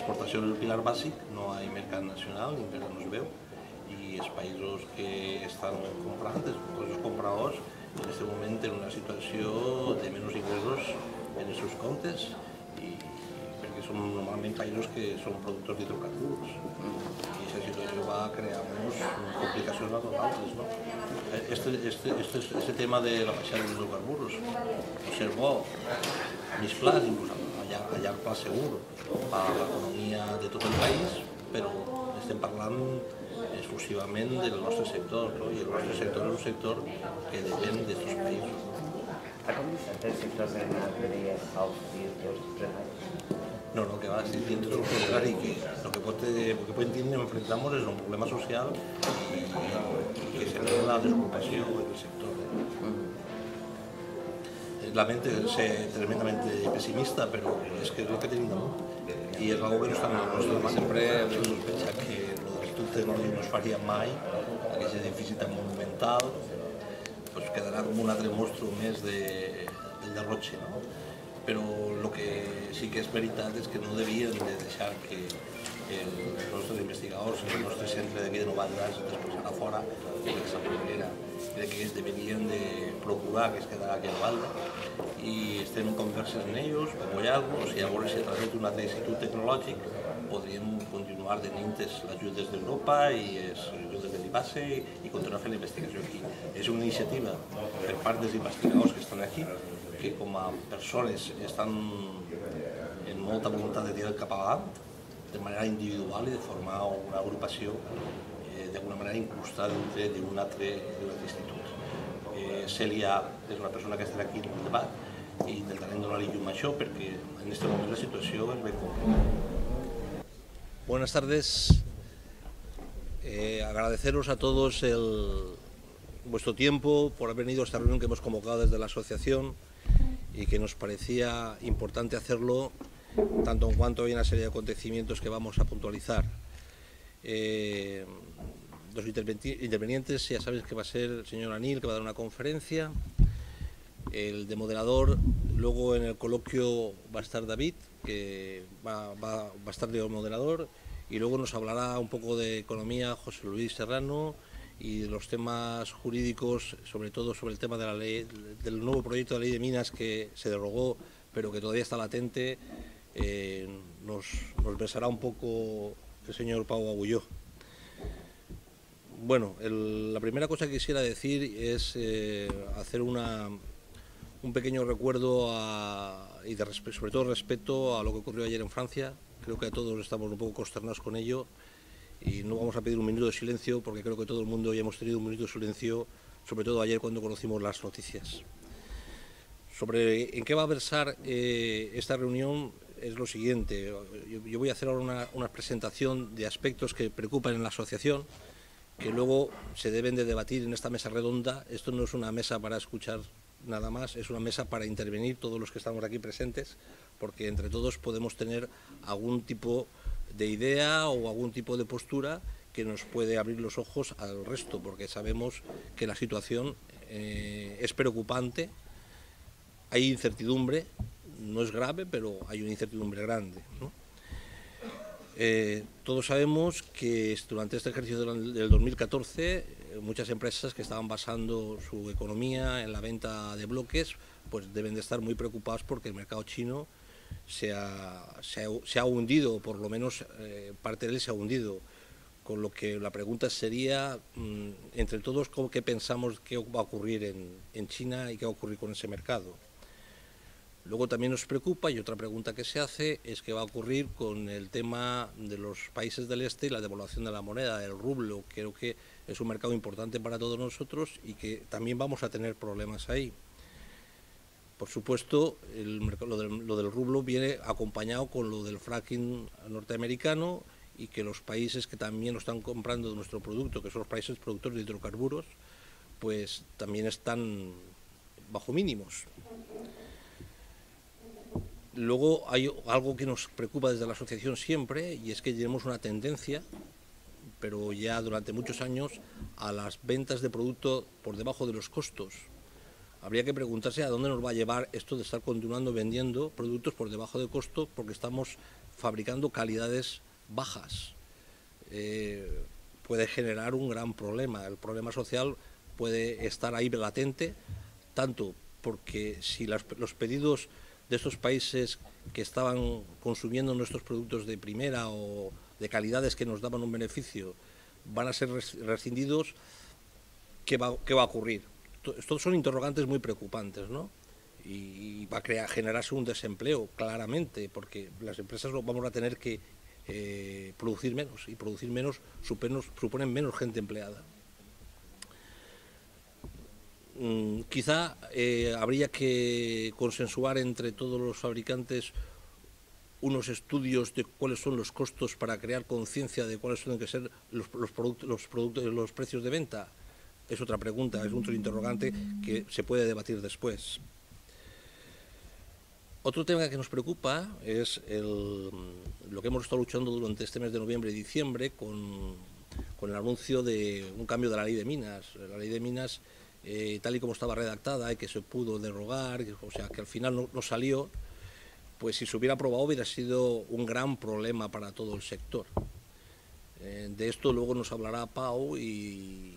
l'exportació és el pilar bàsic, no hi ha mercat nacional, ni mercat no es veu, i els països que estan comprant, els compradors, en aquest moment tenen una situació de menys ingressos en els seus comptes, perquè són normalment països que són productors d'hidrocarburs, i aquesta situació va crear-nos complicacions a nosaltres, no? Este tema de la baixada dels hidrocarburs pot ser bo a mig plaç, inclús a llarg plaç segur, per a l'economia de tot el país, però estem parlant exclusivament del nostre sector, no? I el nostre sector és un sector que depèn d'altres països. ¿Ha comenzado el sector de la minería No, que va, si dentro del contrari, que lo que pueden tener enfrentamos es un problema social y que se ve la desocupación en el sector. Lamento ser tremendamente pesimista, pero es que es lo que tenemos. Y es algo que no está en nuestra mano. Siempre se sospecha que lo del Institut Tecnològic no es faria mai, aquest edifici tan monumental, pues quedarà com un altre monstru més del derroche, no? Però el que sí que és veritat és que no devien de deixar que els nostres investigadors, el nostre centre d'aquí de Novaldas, després anar fora d'aquesta primera. Crec que deberien de procurar que es quedara aquí a Novaldas i estem en converses amb ells, com hi ha algo, si a veure si a través d'un altre institut tecnològic podríem continuar tenint les ajudes d'Europa i les ajudes de l'IPASE i continuar fent la investigació aquí. És una iniciativa per part dels investigadors que estan aquí, que com a persones estan en molta voluntat de tirar cap avant, de manera individual i de formar una agrupació d'alguna manera incrustada dintre d'un altre institut. Cèlia és una persona que estarà aquí en el debat i intentarem donar-li llum a això perquè en aquest moment la situació és ben complicada. Buenas tardes. Agradeceros a todos vuestro tiempo por haber venido a esta reunión que hemos convocado desde la asociación y que nos parecía importante hacerlo tanto en cuanto hay una serie de acontecimientos que vamos a puntualizar. Los intervenientes ya sabéis que va a ser el señor Anil, que va a dar una conferencia, el de moderador, luego en el coloquio va a estar David, que va a estar de moderador, y luego nos hablará un poco de economía José Luis Serrano y de los temas jurídicos, sobre todo sobre el tema de la ley, del nuevo proyecto de ley de minas que se derogó, pero que todavía está latente. Nos versará un poco el señor Pau Agulló. Bueno, la primera cosa que quisiera decir es hacer un pequeño recuerdo y sobre todo respeto a lo que ocurrió ayer en Francia. Creo que todos estamos un poco consternados con ello y no vamos a pedir un minuto de silencio porque creo que todo el mundo ya hemos tenido un minuto de silencio, sobre todo ayer cuando conocimos las noticias. Sobre en qué va a versar esta reunión es lo siguiente. Yo voy a hacer ahora una presentación de aspectos que preocupan en la asociación, que luego se deben de debatir en esta mesa redonda. Esto no es una mesa para escuchar nada más, es una mesa para intervenir todos los que estamos aquí presentes, porque entre todos podemos tener algún tipo de idea o algún tipo de postura que nos puede abrir los ojos al resto, porque sabemos que la situación es preocupante, hay incertidumbre, no es grave, pero hay una incertidumbre grande, ¿no? Todos sabemos que durante este ejercicio del 2014 muchas empresas que estaban basando su economía en la venta de bloques pues deben de estar muy preocupados porque el mercado chino se ha hundido, por lo menos parte de él se ha hundido, con lo que la pregunta sería entre todos qué pensamos que va a ocurrir en China y qué va a ocurrir con ese mercado. Luego también nos preocupa, y otra pregunta que se hace, es qué va a ocurrir con el tema de los países del este y la devaluación de la moneda, del rublo. Creo que es un mercado importante para todos nosotros y que también vamos a tener problemas ahí. Por supuesto, lo del rublo viene acompañado con lo del fracking norteamericano y que los países que también están comprando de nuestro producto, que son los países productores de hidrocarburos, pues también están bajo mínimos. Luego hay algo que nos preocupa desde la asociación siempre, y es que tenemos una tendencia, pero ya durante muchos años, a las ventas de producto por debajo de los costos. habría que preguntarse a dónde nos va a llevar esto de estar continuando vendiendo productos por debajo de costo porque estamos fabricando calidades bajas. Puede generar un gran problema. El problema social puede estar ahí latente, tanto porque si los pedidos de estos países que estaban consumiendo nuestros productos de primera o de calidades que nos daban un beneficio van a ser rescindidos, ¿qué va a ocurrir? Estos son interrogantes muy preocupantes, ¿no? Y va a generarse un desempleo, claramente, porque las empresas vamos a tener que producir menos, y producir menos suponen menos gente empleada. Quizá habría que consensuar entre todos los fabricantes unos estudios de cuáles son los costos para crear conciencia de cuáles tienen que ser los precios de venta. Es otra pregunta, es otro interrogante que se puede debatir después. Otro tema que nos preocupa es lo que hemos estado luchando durante este mes de noviembre y diciembre con el anuncio de un cambio de la ley de minas. La ley de minas, tal y como estaba redactada y que se pudo derogar, o sea, que al final no salió, pues si se hubiera aprobado hubiera sido un gran problema para todo el sector. De esto luego nos hablará Pau y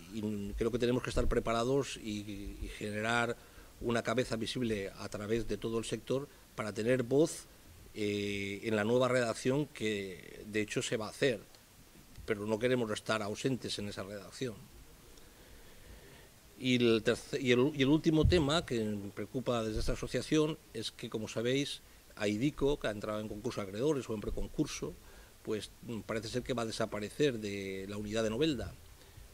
creo que tenemos que estar preparados y generar una cabeza visible a través de todo el sector para tener voz en la nueva redacción que de hecho se va a hacer, pero no queremos estar ausentes en esa redacción. Y el último tema que me preocupa desde esta asociación es que, como sabéis, AIDICO, que ha entrado en concurso de acreedores o en preconcurso, pues parece ser que va a desaparecer de la unidad de Novelda.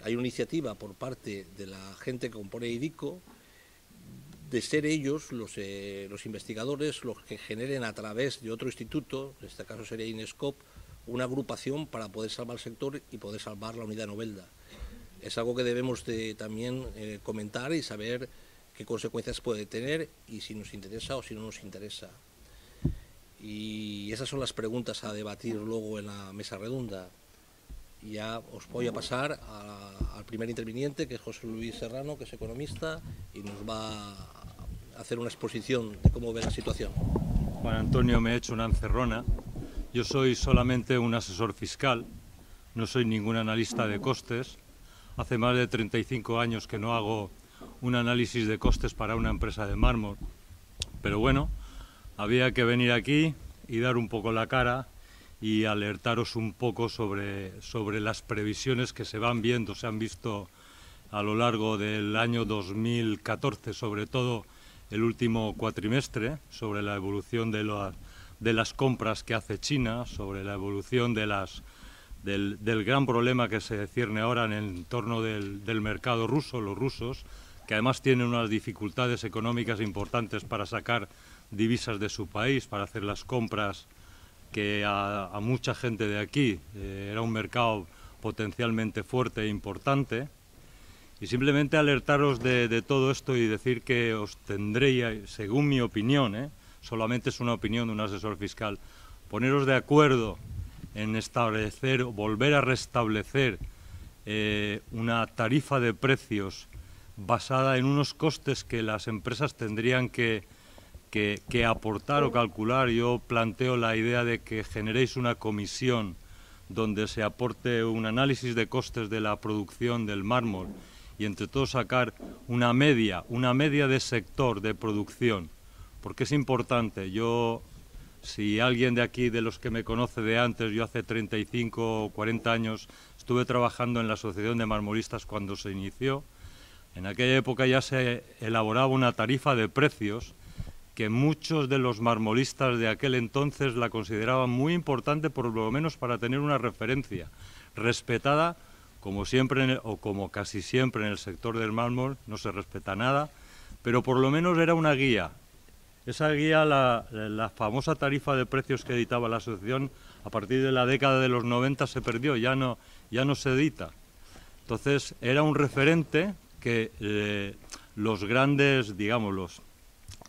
Hay una iniciativa por parte de la gente que compone AIDICO de ser ellos los investigadores los que generen a través de otro instituto, en este caso sería INESCOP, una agrupación para poder salvar el sector y poder salvar la unidad de Novelda. Es algo que debemos de también comentar y saber qué consecuencias puede tener y si nos interesa o si no nos interesa. Y esas son las preguntas a debatir luego en la mesa redonda. Y ya os voy a pasar al primer interviniente, que es José Luis Serrano, que es economista, y nos va a hacer una exposición de cómo ve la situación. Juan Antonio me ha hecho una encerrona. Yo soy solamente un asesor fiscal, no soy ningún analista de costes. Hace más de 35 años que no hago un análisis de costes para una empresa de mármol. Pero bueno, había que venir aquí y dar un poco la cara y alertaros un poco sobre las previsiones que se van viendo, se han visto a lo largo del año 2014, sobre todo el último cuatrimestre, sobre la evolución de las compras que hace China, sobre la evolución del gran problema que se cierne ahora en el entorno del mercado ruso, los rusos, que además tienen unas dificultades económicas importantes para sacar divisas de su país, para hacer las compras que a mucha gente de aquí era un mercado potencialmente fuerte e importante. Y simplemente alertaros de todo esto y decir que os tendréis, según mi opinión, solamente es una opinión de un asesor fiscal, poneros de acuerdo en establecer, volver a restablecer una tarifa de precios basada en unos costes que las empresas tendrían que aportar o calcular. Yo planteo la idea de que generéis una comisión donde se aporte un análisis de costes de la producción del mármol y entre todos sacar una media de sector de producción, porque es importante. Si alguien de aquí, de los que me conoce de antes, yo hace 35 o 40 años estuve trabajando en la Asociación de Marmolistas cuando se inició. En aquella época ya se elaboraba una tarifa de precios que muchos de los marmolistas de aquel entonces la consideraban muy importante, por lo menos para tener una referencia respetada, como siempre o como casi siempre en el sector del mármol no se respeta nada, pero por lo menos era una guía. Esa guía, la famosa tarifa de precios que editaba la asociación, a partir de la década de los 90 se perdió, ya no se edita. Entonces era un referente que los grandes, digamos,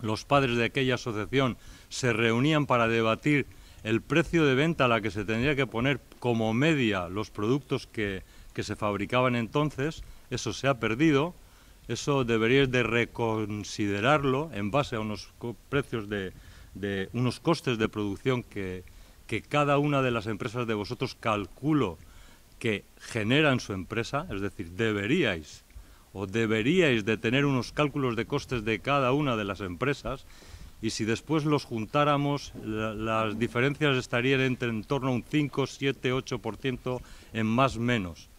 los padres de aquella asociación se reunían para debatir el precio de venta a la que se tendría que poner como media los productos que se fabricaban entonces. Eso se ha perdido. Eso deberíais de reconsiderarlo en base a unos precios de unos costes de producción que cada una de las empresas de vosotros calculo que generan su empresa, es decir, deberíais de tener unos cálculos de costes de cada una de las empresas, y si después los juntáramos, las diferencias estarían en torno a un 5, 7, 8% en más menos.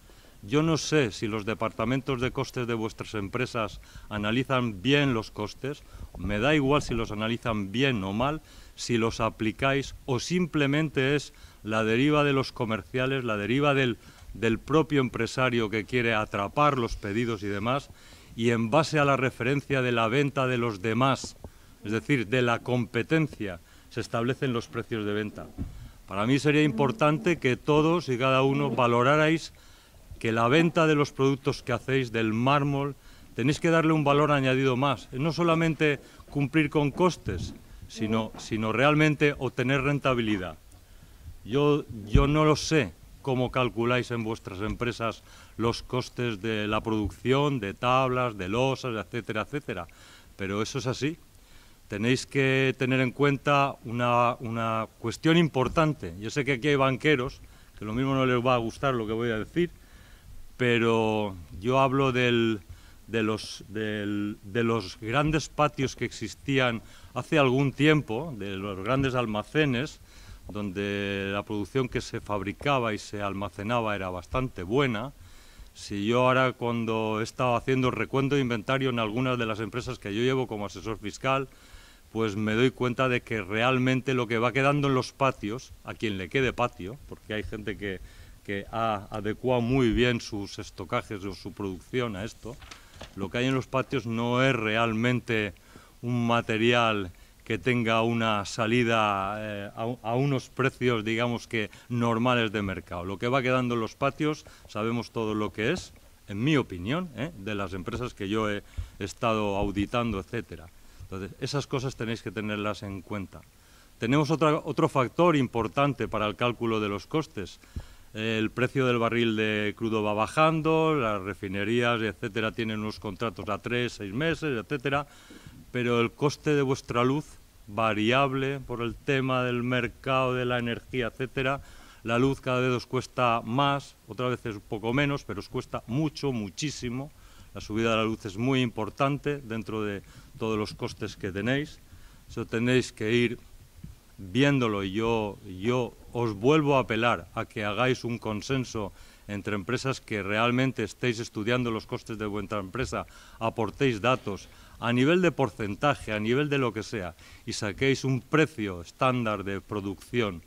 Yo no sé si los departamentos de costes de vuestras empresas analizan bien los costes, me da igual si los analizan bien o mal, si los aplicáis o simplemente es la deriva de los comerciales, la deriva del propio empresario que quiere atrapar los pedidos y demás, y en base a la referencia de la venta de los demás, es decir, de la competencia, se establecen los precios de venta. Para mí sería importante que todos y cada uno valorarais que la venta de los productos que hacéis del mármol tenéis que darle un valor añadido más, no solamente cumplir con costes, sino realmente obtener rentabilidad. Yo no lo sé cómo calculáis en vuestras empresas los costes de la producción, de tablas, de losas, etcétera, etcétera, pero eso es así. Tenéis que tener en cuenta una cuestión importante. Yo sé que aquí hay banqueros, que lo mismo no les va a gustar lo que voy a decir, pero yo hablo de los grandes patios que existían hace algún tiempo, de los grandes almacenes, donde la producción que se fabricaba y se almacenaba era bastante buena. Si yo ahora, cuando he estado haciendo recuento de inventario en algunas de las empresas que yo llevo como asesor fiscal, pues me doy cuenta de que realmente lo que va quedando en los patios, a quien le quede patio, porque hay gente que ha adecuado muy bien sus estocajes o su producción a esto, lo que hay en los patios no es realmente un material que tenga una salida a unos precios, digamos que normales de mercado. Lo que va quedando en los patios, sabemos todo lo que es, en mi opinión, de las empresas que yo he estado auditando, etcétera. Entonces, esas cosas tenéis que tenerlas en cuenta. Tenemos otro factor importante para el cálculo de los costes. El precio del barril de crudo va bajando, las refinerías, etcétera, tienen unos contratos a 3, 6 meses, etcétera, pero el coste de vuestra luz, variable por el tema del mercado, de la energía, etcétera, la luz cada vez os cuesta más, otras veces un poco menos, pero os cuesta mucho, muchísimo. La subida de la luz es muy importante dentro de todos los costes que tenéis. Eso tenéis que ir viéndolo, y yo os vuelvo a apelar a que hagáis un consenso entre empresas que realmente estéis estudiando los costes de vuestra empresa, aportéis datos a nivel de porcentaje, a nivel de lo que sea, y saquéis un precio estándar de producción,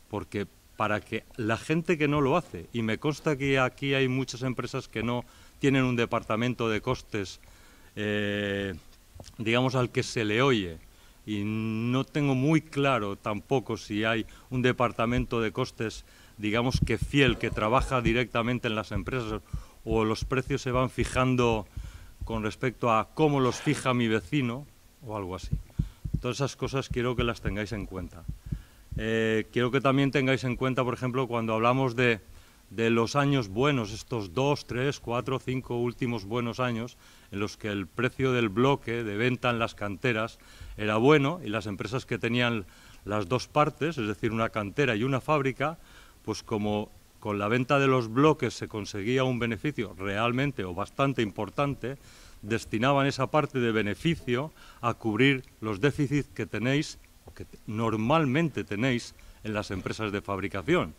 porque para que la gente que no lo hace, y me consta que aquí hay muchas empresas que no tienen un departamento de costes, digamos, al que se le oye, y no tengo muy claro tampoco si hay un departamento de costes, digamos que fiel, que trabaja directamente en las empresas, o los precios se van fijando con respecto a cómo los fija mi vecino o algo así. Todas esas cosas quiero que las tengáis en cuenta. Quiero que también tengáis en cuenta, por ejemplo, cuando hablamos de los años buenos, estos 2, 3, 4, 5 últimos buenos años, en los que el precio del bloque de venta en las canteras era bueno, y las empresas que tenían las dos partes, es decir, una cantera y una fábrica, pues como con la venta de los bloques se conseguía un beneficio realmente o bastante importante, destinaban esa parte de beneficio a cubrir los déficits que tenéis, o que normalmente tenéis en las empresas de fabricación.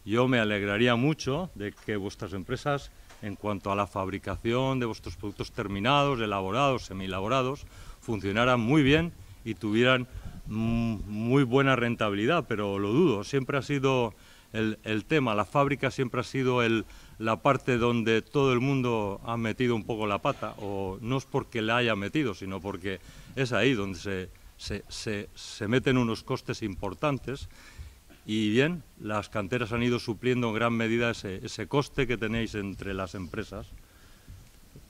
Yo me alegraría mucho de que vuestras empresas, en cuanto a la fabricación de vuestros productos terminados, elaborados, semielaborados, funcionaran muy bien y tuvieran muy buena rentabilidad, pero lo dudo. Siempre ha sido el tema, la fábrica siempre ha sido la parte donde todo el mundo ha metido un poco la pata, o no es porque la haya metido, sino porque es ahí donde se meten unos costes importantes. Y bien, las canteras han ido supliendo en gran medida ese coste que tenéis entre las empresas.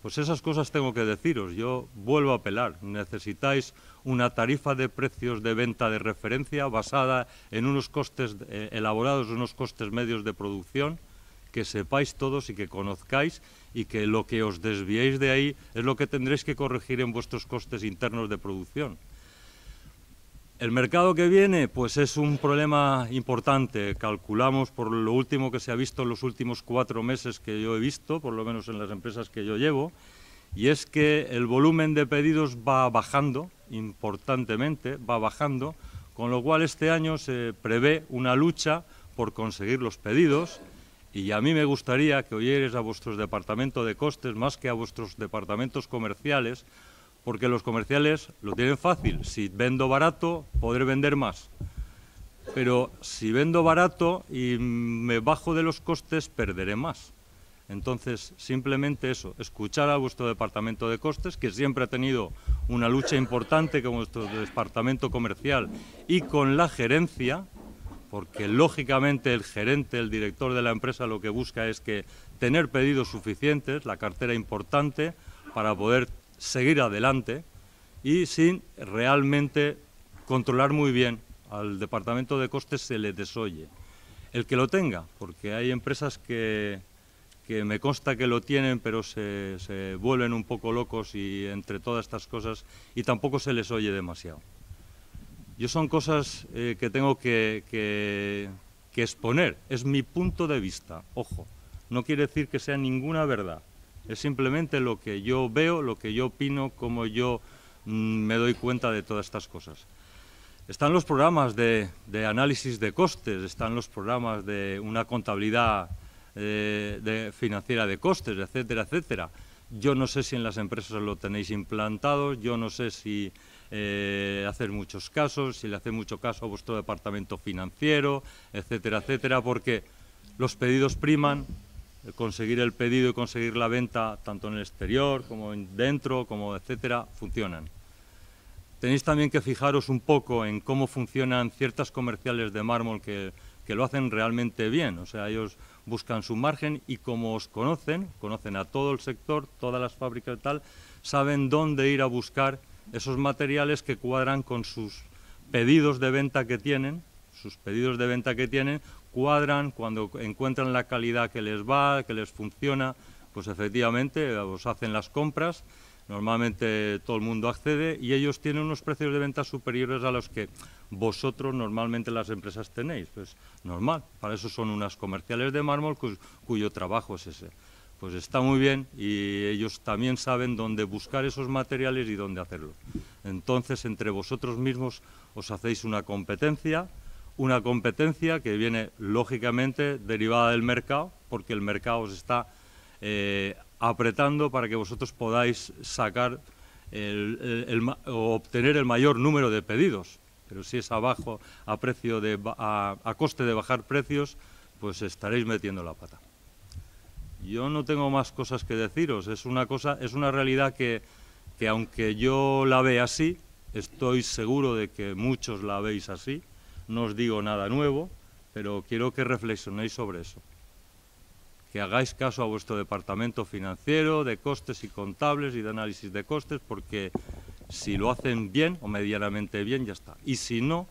Pues esas cosas tengo que deciros. Yo vuelvo a apelar. Necesitáis una tarifa de precios de venta de referencia basada en unos costes elaborados, unos costes medios de producción, que sepáis todos y que conozcáis, y que lo que os desviéis de ahí es lo que tendréis que corregir en vuestros costes internos de producción. El mercado que viene, pues es un problema importante. Calculamos, por lo último que se ha visto en los últimos 4 meses que yo he visto, por lo menos en las empresas que yo llevo, y es que el volumen de pedidos va bajando, importantemente, va bajando, con lo cual este año se prevé una lucha por conseguir los pedidos, y a mí me gustaría que oyerais a vuestros departamentos de costes más que a vuestros departamentos comerciales, porque los comerciales lo tienen fácil. Si vendo barato, podré vender más. Pero si vendo barato y me bajo de los costes, perderé más. Entonces, simplemente eso, escuchar a vuestro departamento de costes, que siempre ha tenido una lucha importante con vuestro departamento comercial y con la gerencia, porque lógicamente el gerente, el director de la empresa, lo que busca es que tener pedidos suficientes, la cartera importante, para poder seguir adelante, y sin realmente controlar muy bien al departamento de costes se le desoye. El que lo tenga, porque hay empresas que me consta que lo tienen, pero se vuelven un poco locos y entre todas estas cosas, y tampoco se les oye demasiado. Yo son cosas que tengo que exponer, es mi punto de vista, ojo, no quiere decir que sea ninguna verdad. Es simplemente lo que yo veo, lo que yo opino, cómo yo me doy cuenta de todas estas cosas. Están los programas de análisis de costes, están los programas de una contabilidad financiera de costes, etcétera, etcétera. Yo no sé si en las empresas lo tenéis implantado, yo no sé si hacer muchos casos, si le hace mucho caso a vuestro departamento financiero, etcétera, etcétera, porque los pedidos priman. Conseguir el pedido y conseguir la venta, tanto en el exterior como dentro, como etcétera, funcionan. Tenéis también que fijaros un poco en cómo funcionan ciertas comerciales de mármol que lo hacen realmente bien. O sea, ellos buscan su margen y como os conocen a todo el sector, todas las fábricas y tal, saben dónde ir a buscar esos materiales que cuadran con sus pedidos de venta que tienen, cuadran, cuando encuentran la calidad que les va, que les funciona, pues efectivamente os hacen las compras, normalmente todo el mundo accede y ellos tienen unos precios de venta superiores a los que vosotros normalmente las empresas tenéis. Pues normal, para eso son unas comerciales de mármol cuyo trabajo es ese. Pues está muy bien y ellos también saben dónde buscar esos materiales y dónde hacerlo. Entonces, entre vosotros mismos os hacéis una competencia que viene lógicamente derivada del mercado, porque el mercado os está apretando para que vosotros podáis sacar o obtener el mayor número de pedidos. Pero si es abajo, a coste de bajar precios, pues estaréis metiendo la pata. Yo no tengo más cosas que deciros, es una realidad que aunque yo la vea así, estoy seguro de que muchos la veis así. No os digo nada nuevo, pero quiero que reflexionéis sobre eso. Que hagáis caso a vuestro departamento financiero, de costes y contables y de análisis de costes, porque si lo hacen bien o medianamente bien, ya está. Y si no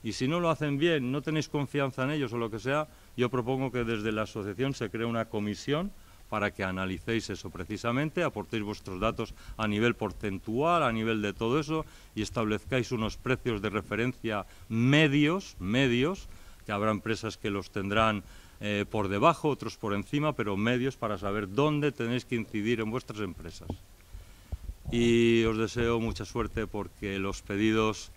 lo hacen bien, no tenéis confianza en ellos o lo que sea, yo propongo que desde la asociación se cree una comisión para que analicéis eso precisamente, aportéis vuestros datos a nivel porcentual, a nivel de todo eso, y establezcáis unos precios de referencia medios, que habrá empresas que los tendrán por debajo, otros por encima, pero medios para saber dónde tenéis que incidir en vuestras empresas. Y os deseo mucha suerte porque los pedidos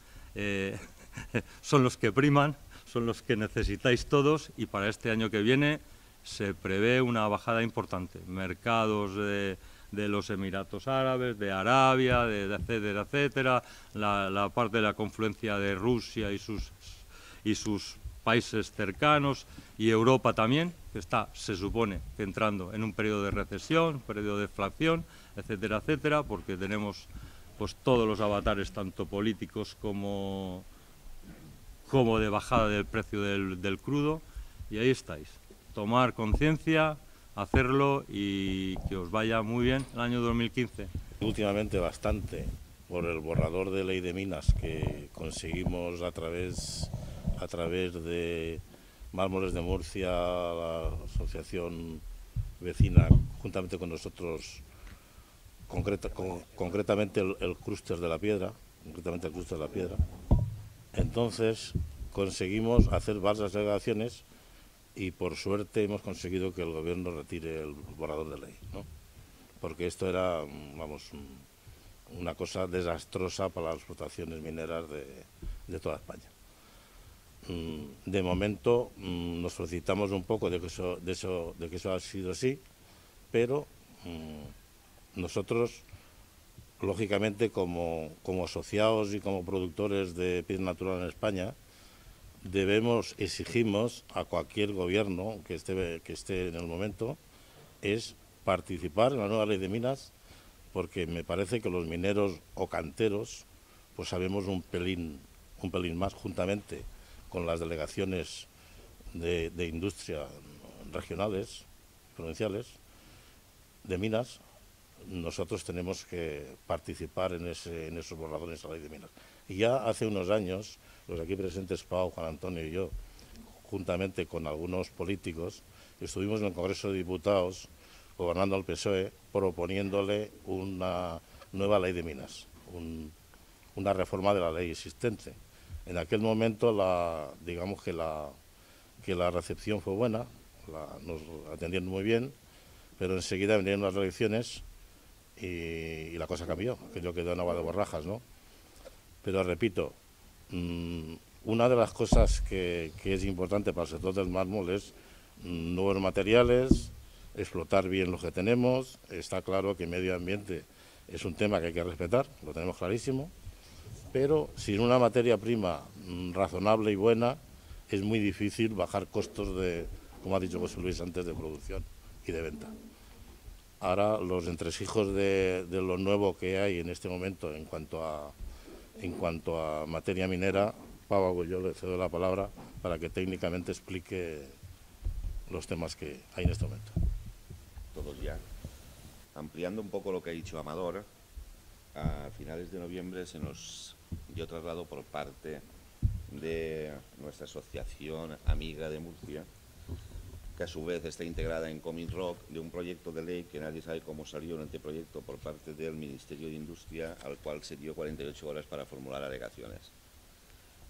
son los que priman, son los que necesitáis todos, y para este año que viene se prevé una bajada importante. Mercados de los Emiratos Árabes, de Arabia, de etcétera, etcétera, la parte de la confluencia de Rusia y sus países cercanos, y Europa también, que está, se supone, que entrando en un periodo de recesión, periodo de deflación, etcétera, etcétera, porque tenemos pues todos los avatares, tanto políticos como de bajada del precio del crudo, y ahí estáis. Tomar conciencia, hacerlo y que os vaya muy bien el año 2015. Últimamente bastante por el borrador de ley de minas que conseguimos a través Mármoles de Murcia, la asociación vecina, juntamente con nosotros, concretamente el clúster de la piedra, Entonces conseguimos hacer varias alegaciones y por suerte hemos conseguido que el gobierno retire el borrador de ley, ¿no? Porque esto era, vamos, una cosa desastrosa para las explotaciones mineras de toda España. De momento nos felicitamos un poco de que eso ha sido así, pero nosotros, lógicamente, como asociados y como productores de piedra natural en España, exigimos a cualquier gobierno que esté en el momento, es participar en la nueva ley de minas, porque me parece que los mineros o canteros pues sabemos un pelín más, juntamente con las delegaciones de industria regionales, provinciales, de minas. Nosotros tenemos que participar en esos borradores de la ley de minas. Y ya hace unos años, los aquí presentes, Pau, Juan Antonio y yo, juntamente con algunos políticos, estuvimos en el Congreso de Diputados, gobernando al PSOE, proponiéndole una nueva ley de minas, una reforma de la ley existente. En aquel momento, digamos que la recepción fue buena, nos atendieron muy bien, pero enseguida vinieron las elecciones y la cosa cambió, aquello quedó en agua de borrajas, ¿no? Pero repito, una de las cosas que es importante para el sector del mármol es nuevos materiales, explotar bien lo que tenemos. Está claro que el medio ambiente es un tema que hay que respetar, lo tenemos clarísimo, pero sin una materia prima razonable y buena es muy difícil bajar costos como ha dicho José Luis antes, de producción y de venta. Ahora los entresijos de lo nuevo que hay en este momento en cuanto a materia minera, Pau, yo le cedo la palabra para que técnicamente explique los temas que hay en este momento. Todos ya. Ampliando un poco lo que ha dicho Amador, a finales de noviembre se nos dio traslado por parte de nuestra asociación amiga de Murcia, que a su vez está integrada en Comin Rock, de un proyecto de ley que nadie sabe cómo salió, un anteproyecto por parte del Ministerio de Industria, al cual se dio 48 horas para formular alegaciones.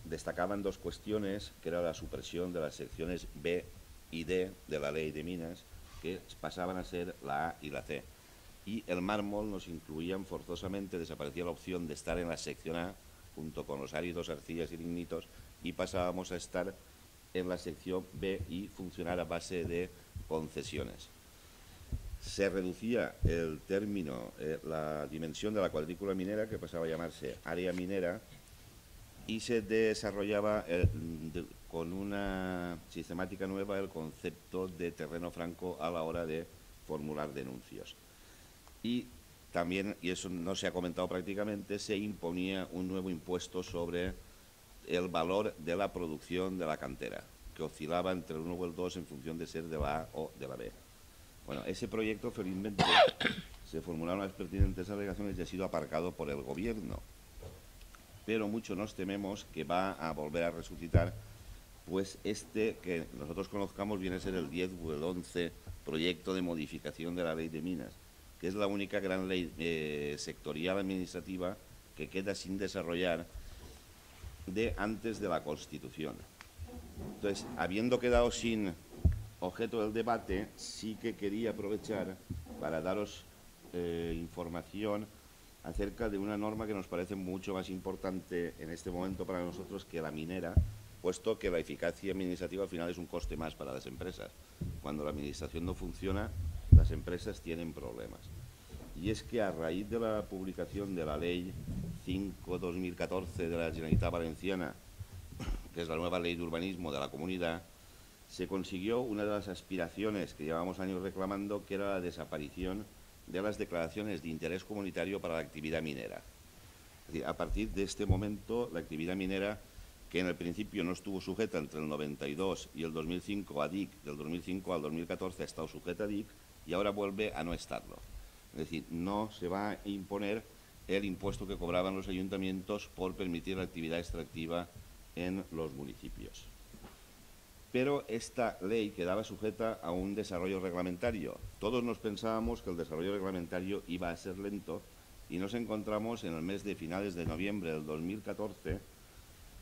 Destacaban dos cuestiones, que era la supresión de las secciones B y D de la Ley de Minas, que pasaban a ser la A y la C. Y el mármol nos incluían forzosamente, desaparecía la opción de estar en la sección A, junto con los áridos, arcillas y lignitos, y pasábamos a estar en la sección B y funcionar a base de concesiones. Se reducía el término, la dimensión de la cuadrícula minera, que pasaba a llamarse área minera, y se desarrollaba con una sistemática nueva el concepto de terreno franco a la hora de formular denuncias. Y también, y eso no se ha comentado prácticamente, se imponía un nuevo impuesto sobre el valor de la producción de la cantera, que oscilaba entre el 1 o el 2 en función de ser de la A o de la B. Bueno, ese proyecto, felizmente, se formularon las pertinentes alegaciones y ha sido aparcado por el Gobierno. Pero mucho nos tememos que va a volver a resucitar, pues que nosotros conozcamos viene a ser el 10 o el 11 proyecto de modificación de la Ley de Minas, que es la única gran ley sectorial administrativa que queda sin desarrollar de antes de la Constitución. Entonces, habiendo quedado sin objeto del debate, sí que quería aprovechar para daros información acerca de una norma que nos parece mucho más importante en este momento para nosotros que la minera, puesto que la eficacia administrativa al final es un coste más para las empresas. Cuando la administración no funciona, las empresas tienen problemas. Y es que a raíz de la publicación de la Ley 5/2014 de la Generalitat Valenciana, que es la nueva ley de urbanismo de la comunidad, se consiguió una de las aspiraciones que llevábamos años reclamando, que era la desaparición de las declaraciones de interés comunitario para la actividad minera. Es decir, a partir de este momento, la actividad minera, que en el principio no estuvo sujeta entre el 92 y el 2005 a DIC, del 2005 al 2014 ha estado sujeta a DIC y ahora vuelve a no estarlo. Es decir, no se va a imponer el impuesto que cobraban los ayuntamientos por permitir la actividad extractiva en los municipios. pero esta ley quedaba sujeta a un desarrollo reglamentario. Todos nos pensábamos que el desarrollo reglamentario iba a ser lento y nos encontramos en el mes de finales de noviembre del 2014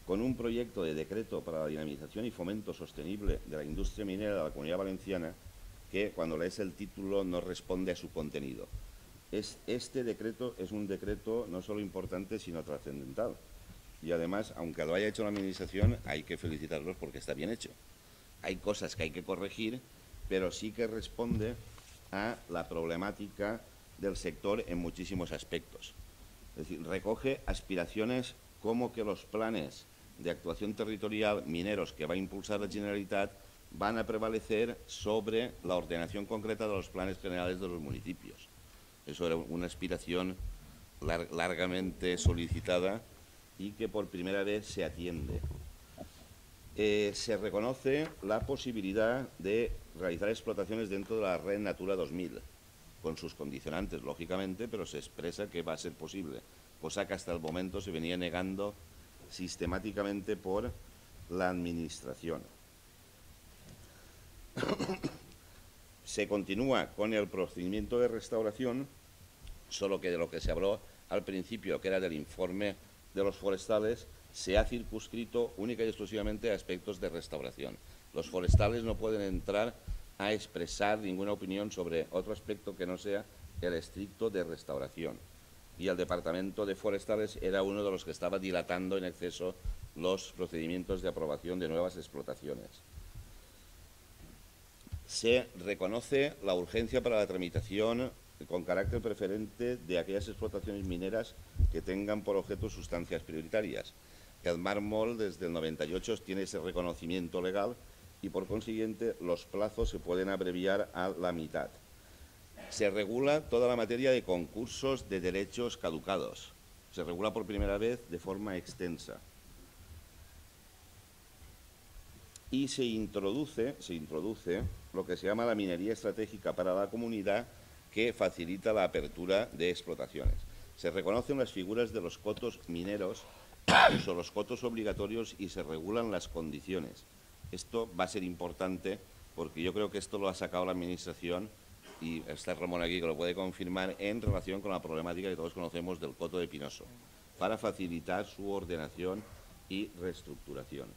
con un proyecto de decreto para la dinamización y fomento sostenible de la industria minera de la Comunidad Valenciana que, cuando lees el título, no responde a su contenido. Este decreto es un decreto no solo importante, sino trascendental. Y además, aunque lo haya hecho la Administración, hay que felicitarlos porque está bien hecho. Hay cosas que hay que corregir, pero sí que responde a la problemática del sector en muchísimos aspectos. Es decir, recoge aspiraciones como que los planes de actuación territorial mineros que va a impulsar la Generalitat van a prevalecer sobre la ordenación concreta de los planes generales de los municipios. Eso era una aspiración largamente solicitada y que por primera vez se atiende. Se reconoce la posibilidad de realizar explotaciones dentro de la red Natura 2000, con sus condicionantes, lógicamente, pero se expresa que va a ser posible, cosa que hasta el momento se venía negando sistemáticamente por la Administración. Se continúa con el procedimiento de restauración, solo que de lo que se habló al principio, que era del informe de los forestales, se ha circunscrito única y exclusivamente a aspectos de restauración. Los forestales no pueden entrar a expresar ninguna opinión sobre otro aspecto que no sea el estricto de restauración. Y el Departamento de Forestales era uno de los que estaba dilatando en exceso los procedimientos de aprobación de nuevas explotaciones. Se reconoce la urgencia para la tramitación con carácter preferente de aquellas explotaciones mineras que tengan por objeto sustancias prioritarias. El mármol desde el 98 tiene ese reconocimiento legal y por consiguiente los plazos se pueden abreviar a la mitad. Se regula toda la materia de concursos de derechos caducados. Se regula por primera vez de forma extensa. Y se introduce lo que se llama la minería estratégica para la comunidad, que facilita la apertura de explotaciones. Se reconocen las figuras de los cotos mineros, incluso los cotos obligatorios, y se regulan las condiciones. Esto va a ser importante porque yo creo que esto lo ha sacado la Administración, y está Ramón aquí que lo puede confirmar, en relación con la problemática que todos conocemos del coto de Pinoso, para facilitar su ordenación y reestructuración.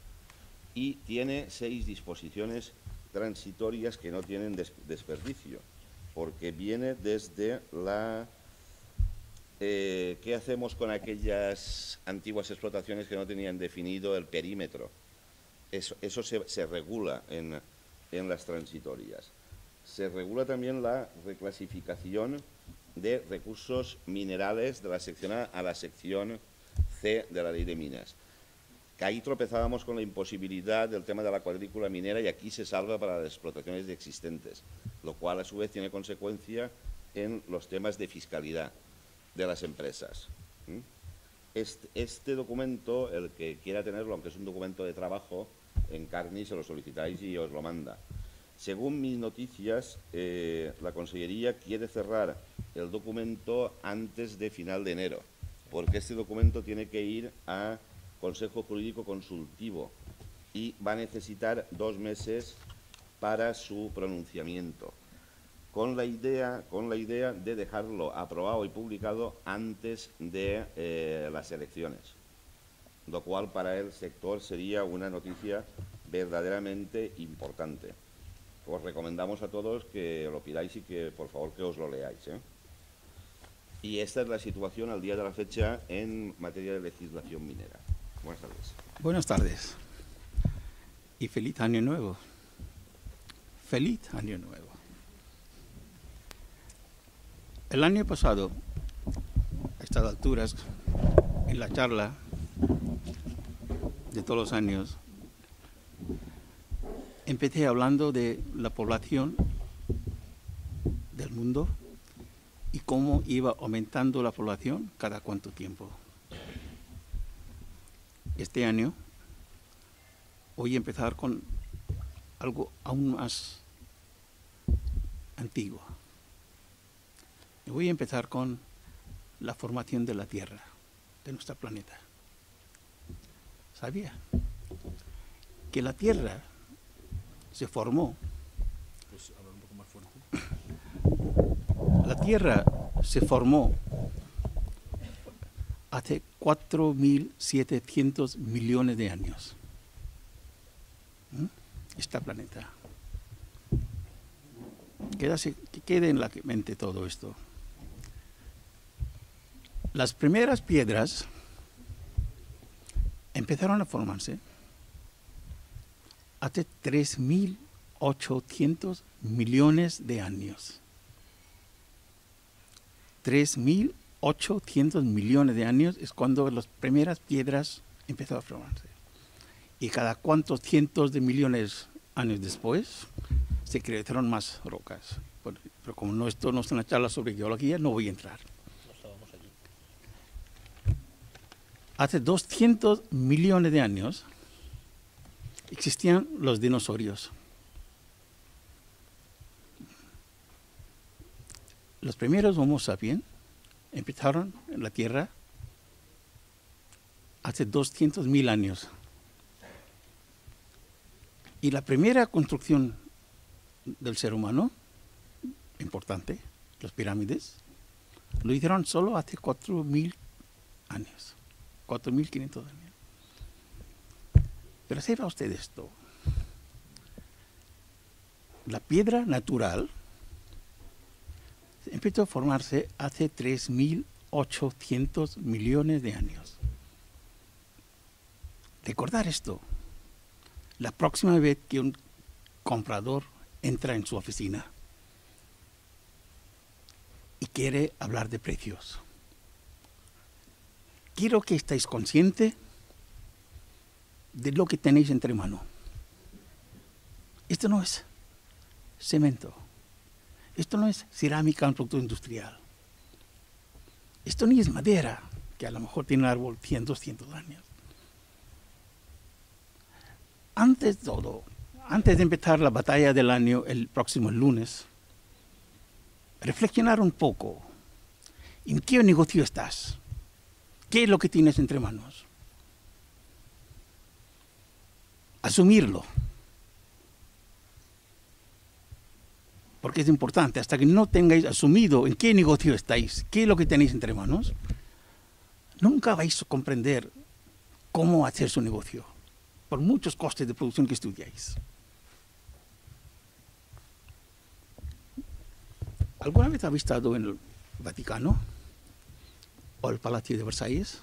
Y tiene 6 disposiciones transitorias que no tienen desperdicio, porque viene desde la... ¿qué hacemos con aquellas antiguas explotaciones que no tenían definido el perímetro? Eso se regula en las transitorias. Se regula también la reclasificación de recursos minerales de la sección A a la sección C de la Ley de Minas. Que ahí tropezábamos con la imposibilidad del tema de la cuadrícula minera y aquí se salva para las explotaciones existentes, lo cual a su vez tiene consecuencia en los temas de fiscalidad de las empresas. Este documento, el que quiera tenerlo, aunque es un documento de trabajo, en Carni se lo solicitáis y os lo manda. Según mis noticias, la Consellería quiere cerrar el documento antes de final de enero, porque este documento tiene que ir a Consejo Jurídico Consultivo y va a necesitar 2 meses para su pronunciamiento, con la idea de dejarlo aprobado y publicado antes de las elecciones, lo cual para el sector sería una noticia verdaderamente importante. Os recomendamos a todos que lo pidáis y que por favor que os lo leáis, Y esta es la situación al día de la fecha en materia de legislación minera. Buenas tardes. Buenas tardes y feliz año nuevo. Feliz año nuevo. El año pasado, a estas alturas, en la charla de todos los años, empecé hablando de la población del mundo y cómo iba aumentando la población cada cuánto tiempo. Este año voy a empezar con algo aún más antiguo. Voy a empezar con la formación de la Tierra, de nuestro planeta. ¿Sabía que la Tierra se formó. La Tierra se formó hace 4.700 millones de años. Este planeta. Que quede en la mente todo esto. Las primeras piedras empezaron a formarse hace 3.800 millones de años. 3.800 millones de años es cuando las primeras piedras empezaron a formarse. Y cada cuantos cientos de millones de años después se crearon más rocas. Pero como esto no es una charla sobre geología, no voy a entrar. Hace 200 millones de años existían los dinosaurios. Los primeros Homo sapiens empezaron en la Tierra hace 200.000 años. Y la primera construcción del ser humano, importante, las pirámides, lo hicieron solo hace 4.000 años, 4.500 años. Pero sepa usted esto, la piedra natural empezó a formarse hace 3.800 millones de años. Recordar esto, la próxima vez que un comprador entra en su oficina y quiere hablar de precios, quiero que estéis conscientes de lo que tenéis entre manos. Esto no es cemento. Esto no es cerámica en producto industrial. Esto ni es madera, que a lo mejor tiene un árbol 100, 200 años. Antes de todo, antes de empezar la batalla del año el próximo lunes, reflexionar un poco. ¿En qué negocio estás? ¿Qué es lo que tienes entre manos? Asumirlo. Porque es importante, hasta que no tengáis asumido en qué negocio estáis, qué es lo que tenéis entre manos, nunca vais a comprender cómo hacer su negocio, por muchos costes de producción que estudiáis. ¿Alguna vez habéis estado en el Vaticano? ¿O el Palacio de Versalles?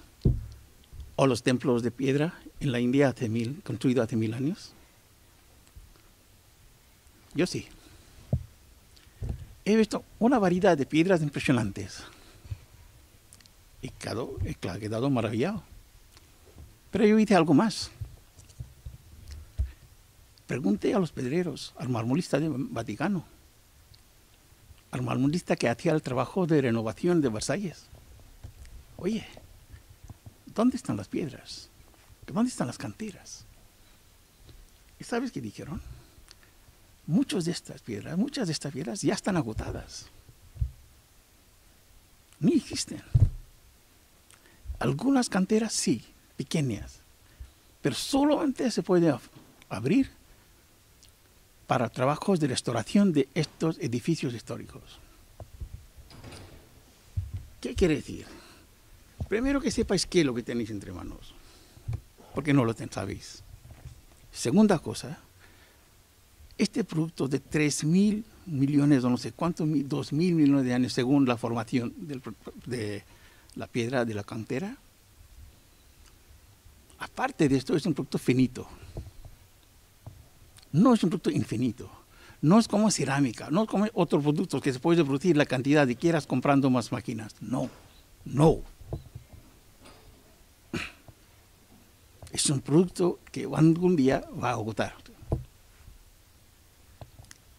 ¿O los templos de piedra en la India construidos hace 1000 años? Yo sí. He visto una variedad de piedras impresionantes. Y he quedado maravillado. Pero yo hice algo más. Pregunté a los pedreros, al marmolista del Vaticano, al marmolista que hacía el trabajo de renovación de Versalles. Oye, ¿dónde están las piedras? ¿Dónde están las canteras? ¿Y sabes qué dijeron? Muchas de estas piedras ya están agotadas. Ni existen. Algunas canteras sí, pequeñas, pero solamente se puede abrir para trabajos de restauración de estos edificios históricos. ¿Qué quiere decir? Primero que sepáis qué es lo que tenéis entre manos, porque no lo sabéis. Segunda cosa, este producto de 3.000 millones o no sé cuántos, 2.000 millones de años según la formación de la piedra de la cantera, aparte de esto es un producto finito. No es un producto infinito. No es como cerámica, no es como otros productos que se puede producir la cantidad que quieras comprando más máquinas. No, no. Es un producto que algún día va a agotar.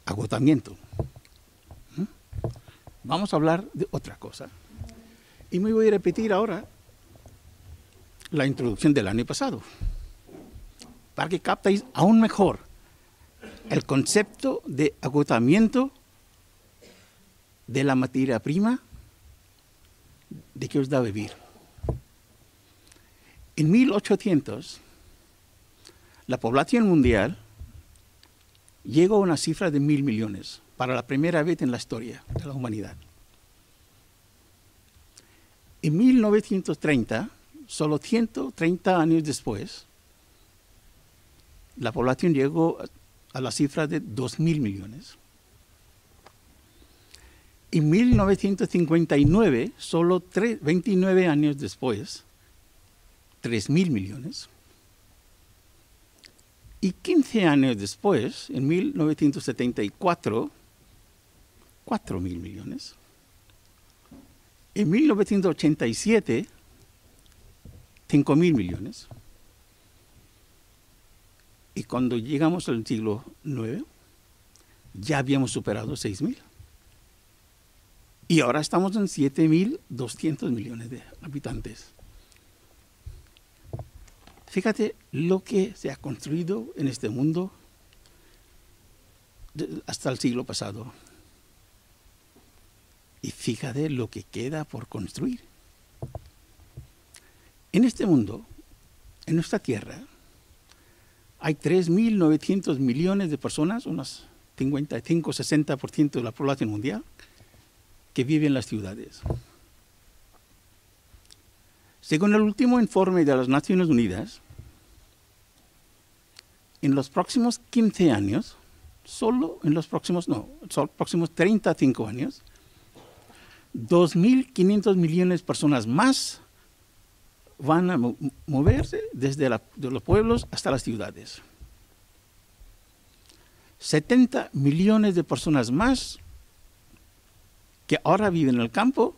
Agotamiento. Vamos a hablar de otra cosa. Y me voy a repetir ahora la introducción del año pasado, para que captéis aún mejor el concepto de agotamiento de la materia prima de que os da vivir. En 1800, la población mundial llegó a una cifra de 1.000 millones, para la primera vez en la historia de la humanidad. En 1930, solo 130 años después, la población llegó a la cifra de 2.000 millones. En 1959, solo 29 años después, 3.000 millones. Y 15 años después, en 1974, 4.000 millones. En 1987, 5.000 millones. Y cuando llegamos al siglo IX, ya habíamos superado 6.000. Y ahora estamos en 7.200 millones de habitantes. Fíjate lo que se ha construido en este mundo hasta el siglo pasado. Y fíjate lo que queda por construir. En este mundo, en nuestra tierra, hay 3.900 millones de personas, unos 55-60% de la población mundial, que viven en las ciudades. Según el último informe de las Naciones Unidas, en los próximos 15 años, solo en los próximos 35 años, 2.500 millones de personas más van a moverse desde de los pueblos hasta las ciudades. 70 millones de personas más que ahora viven en el campo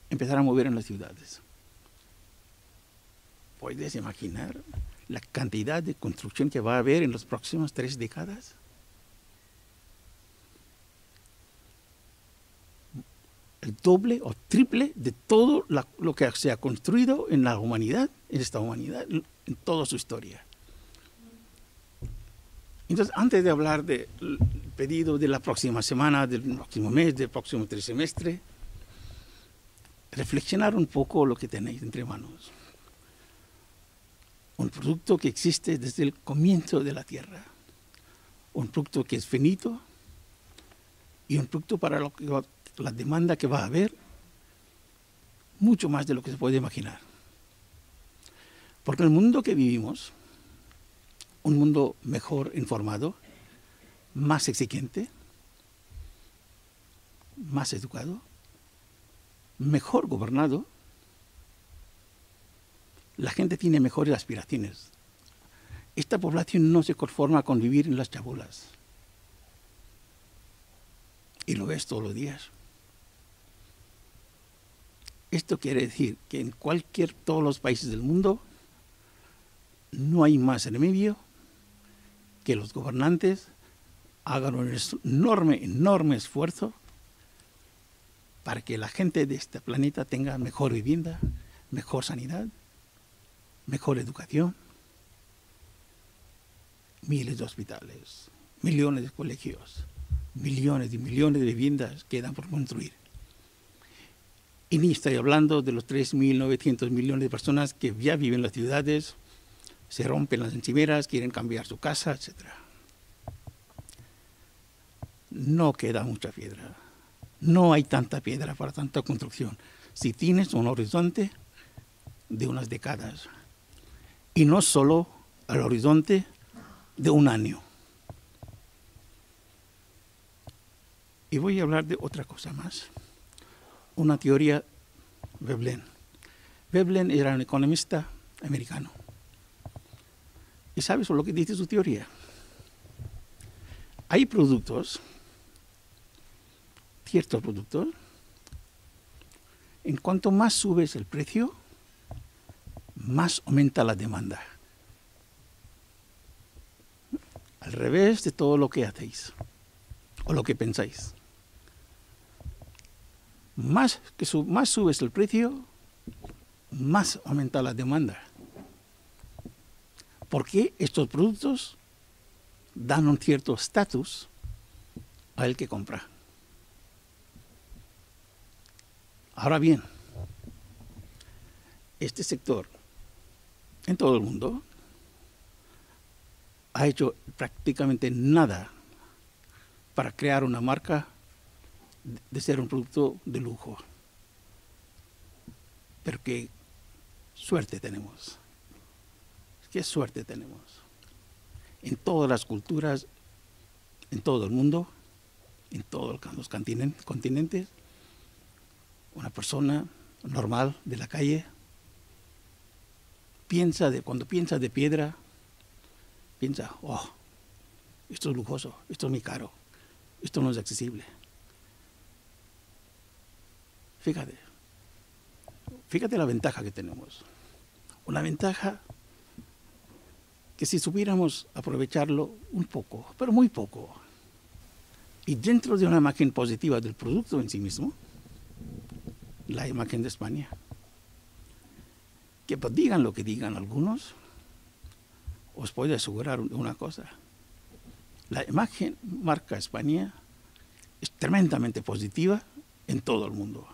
empezarán a mover en las ciudades. ¿Puedes imaginar la cantidad de construcción que va a haber en las próximas 3 décadas? El doble o triple de todo lo que se ha construido en la humanidad, en esta humanidad, en toda su historia. Entonces, antes de hablar del pedido de la próxima semana, del próximo mes, del próximo trimestre, reflexionar un poco lo que tenéis entre manos. Un producto que existe desde el comienzo de la tierra. Un producto que es finito y un producto para la demanda que va a haber, mucho más de lo que se puede imaginar. Porque el mundo que vivimos, un mundo mejor informado, más exigente, más educado, mejor gobernado, la gente tiene mejores aspiraciones. Esta población no se conforma con vivir en las chabolas. Y lo ves todos los días. Esto quiere decir que en todos los países del mundo no hay más remedio que los gobernantes hagan un enorme esfuerzo para que la gente de este planeta tenga mejor vivienda, mejor sanidad, mejor educación, miles de hospitales, millones de colegios, millones y millones de viviendas quedan por construir. Y ni estoy hablando de los 3.900 millones de personas que ya viven en las ciudades, se rompen las encimeras, quieren cambiar su casa, etc. No queda mucha piedra. No hay tanta piedra para tanta construcción. Si tienes un horizonte de unas décadas, y no solo al horizonte de un año. Y voy a hablar de otra cosa más. Una teoría Veblen. Veblen era un economista americano. ¿Y sabes lo que dice su teoría? Hay productos, ciertos productos, en cuanto más subes el precio, más aumenta la demanda. Al revés de todo lo que hacéis o lo que pensáis. Más subes el precio, más aumenta la demanda. Porque estos productos dan un cierto estatus al que compra. Ahora bien, este sector en todo el mundo ha hecho prácticamente nada para crear una marca de ser un producto de lujo. Pero qué suerte tenemos. Qué suerte tenemos. En todas las culturas, en todo el mundo, en todos los continentes, una persona normal de la calle cuando piensa de piedra, piensa, oh, esto es lujoso, esto es muy caro, esto no es accesible. Fíjate la ventaja que tenemos. Una ventaja que si supiéramos aprovecharlo un poco, pero muy poco, y dentro de una imagen positiva del producto en sí mismo, la imagen de España, que pues, digan lo que digan algunos, os puedo asegurar una cosa. La imagen marca España es tremendamente positiva en todo el mundo.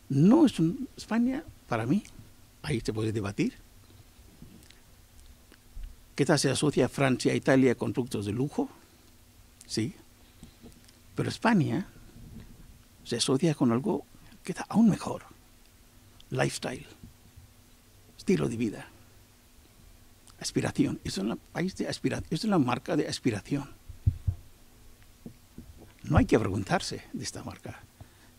No es España, para mí, ahí se puede debatir. ¿Qué tal se asocia a Francia e Italia con productos de lujo? Sí. Pero España se asocia con algo que está aún mejor. Lifestyle. Estilo de vida. Aspiración. Es un país de aspiración. Es una marca de aspiración. No hay que avergonzarse de esta marca.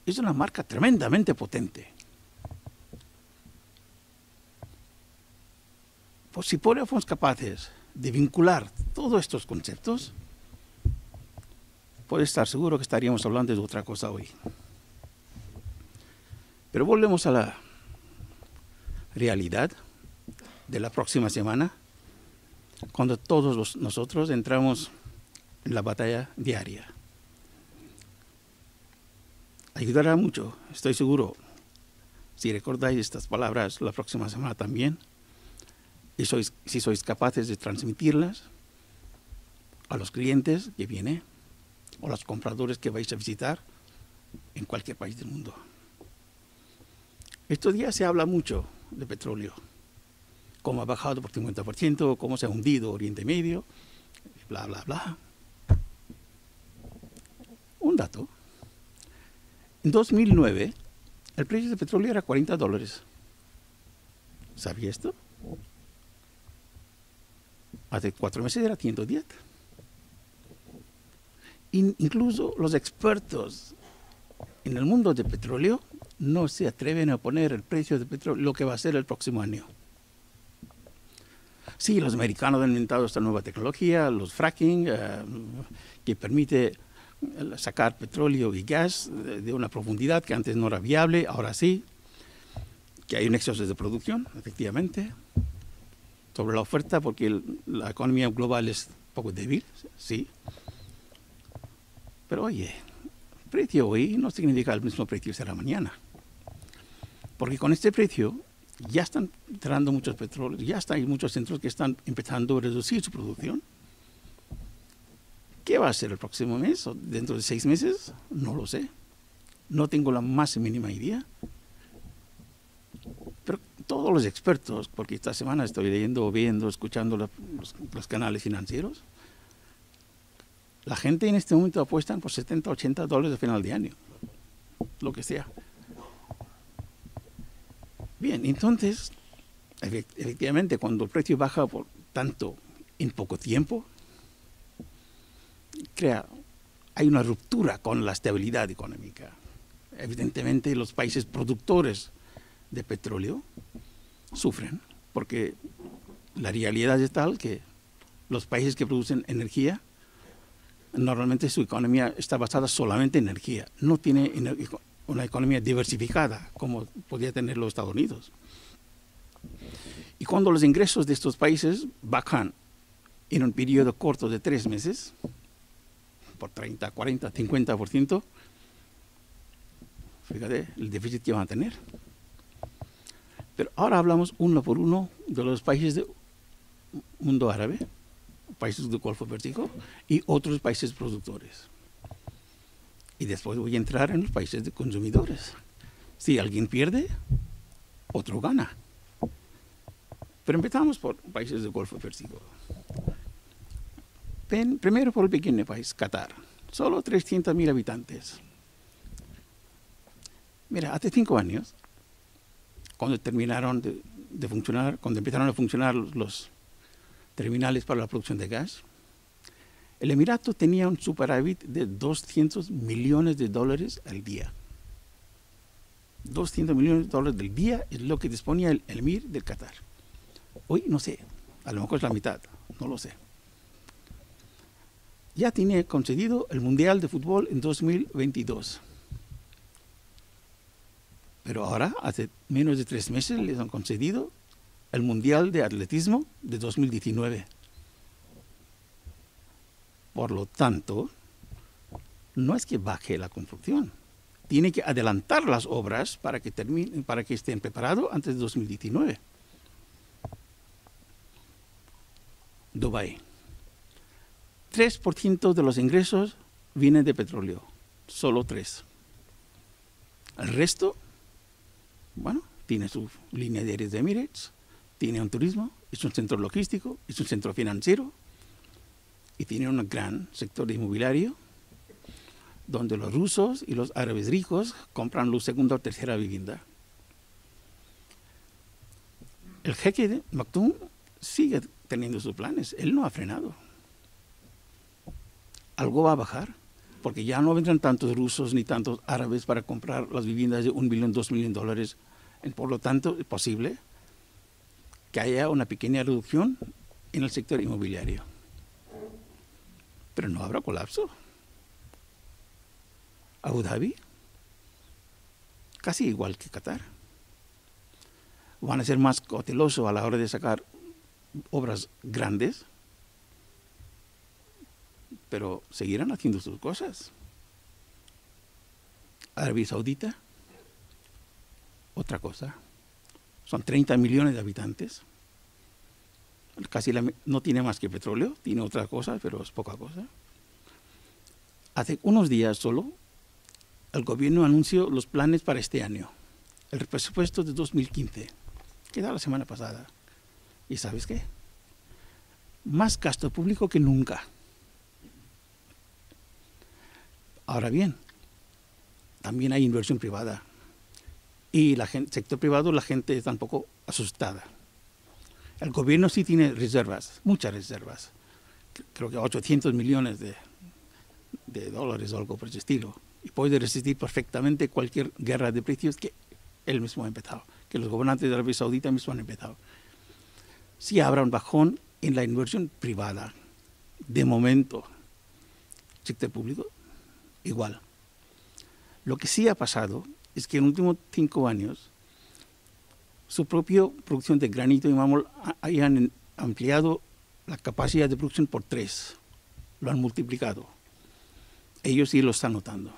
Es una marca tremendamente potente. Pues si fuéramos capaces de vincular todos estos conceptos, puede estar seguro que estaríamos hablando de otra cosa hoy. Pero volvemos a la realidad de la próxima semana, cuando todos nosotros entramos en la batalla diaria. Ayudará mucho, estoy seguro, si recordáis estas palabras la próxima semana también, y si sois capaces de transmitirlas a los clientes que vienen o a los compradores que vais a visitar en cualquier país del mundo. Estos días se habla mucho de petróleo, cómo ha bajado por 50%, cómo se ha hundido Oriente Medio, bla, bla, bla. Un dato. En 2009, el precio del petróleo era $40. ¿Sabía esto? Hace 4 meses era 110. Incluso los expertos en el mundo del petróleo no se atreven a poner el precio del petróleo, lo que va a ser el próximo año. Sí, los americanos han inventado esta nueva tecnología, los fracking, que permite sacar petróleo y gas de una profundidad que antes no era viable, ahora sí, que hay un exceso de producción, efectivamente, sobre la oferta, porque la economía global es un poco débil, sí. Pero oye, el precio hoy no significa el mismo precio que será mañana. Porque con este precio ya están entrando muchos petróleos, ya hay muchos centros que están empezando a reducir su producción. ¿Qué va a ser el próximo mes o dentro de 6 meses? No lo sé. No tengo la más mínima idea. Pero todos los expertos, porque esta semana estoy leyendo, viendo, escuchando los canales financieros, la gente en este momento apuestan por $70, $80 a final de año, lo que sea. Bien, entonces, efectivamente, cuando el precio baja por tanto en poco tiempo, hay una ruptura con la estabilidad económica. Evidentemente, los países productores de petróleo sufren, porque la realidad es tal que los países que producen energía, normalmente su economía está basada solamente en energía, no tiene una economía diversificada como podría tener los Estados Unidos. Y cuando los ingresos de estos países bajan en un periodo corto de 3 meses, por 30, 40, 50%, fíjate el déficit que van a tener. Pero ahora hablamos uno por uno de los países del mundo árabe, países del Golfo Pérsico y otros países productores. Y después voy a entrar en los países de consumidores. Si alguien pierde, otro gana. Pero empezamos por países del Golfo Pérsico. Primero por el pequeño país, Qatar. Solo 300.000 habitantes. Mira, hace 5 años, cuando terminaron de funcionar, cuando empezaron a funcionar los terminales para la producción de gas, el Emirato tenía un superávit de $200 millones al día. 200 millones de dólares del día es lo que disponía el emir del Qatar. Hoy no sé, a lo mejor es la mitad, no lo sé. Ya tiene concedido el Mundial de Fútbol en 2022. Pero ahora, hace menos de 3 meses, les han concedido el Mundial de Atletismo de 2019. Por lo tanto, no es que baje la construcción. Tiene que adelantar las obras para que terminen, para que estén preparados antes de 2019. Dubái. 3% de los ingresos vienen de petróleo. Solo 3%. El resto, bueno, tiene su línea de aéreos de Emirates, tiene un turismo, es un centro logístico, es un centro financiero y tiene un gran sector inmobiliario donde los rusos y los árabes ricos compran la segunda o tercera vivienda. El jeque de Maktoum sigue teniendo sus planes, él no ha frenado. Algo va a bajar, porque ya no vendrán tantos rusos ni tantos árabes para comprar las viviendas de $1 millón, $2 millones. Por lo tanto, es posible que haya una pequeña reducción en el sector inmobiliario. Pero no habrá colapso. Abu Dhabi, casi igual que Qatar. Van a ser más cautelosos a la hora de sacar obras grandes, pero seguirán haciendo sus cosas. Arabia Saudita, otra cosa. Son 30 millones de habitantes. Casi no tiene más que petróleo, tiene otra cosa, pero es poca cosa. Hace unos días solo, el gobierno anunció los planes para este año. El presupuesto de 2015, que da la semana pasada. ¿Y sabes qué? Más gasto público que nunca. Ahora bien, también hay inversión privada. Y el sector privado, la gente está un poco asustada. El gobierno sí tiene reservas, muchas reservas. Creo que 800 millones de dólares o algo por ese estilo. Y puede resistir perfectamente cualquier guerra de precios que él mismo ha empezado, que los gobernantes de Arabia Saudita mismos han empezado. Sí habrá un bajón en la inversión privada. De momento, sector público, igual. Lo que sí ha pasado es que en los últimos 5 años su propia producción de granito y mármol hayan ampliado la capacidad de producción por 3. Lo han multiplicado. Ellos sí lo están notando.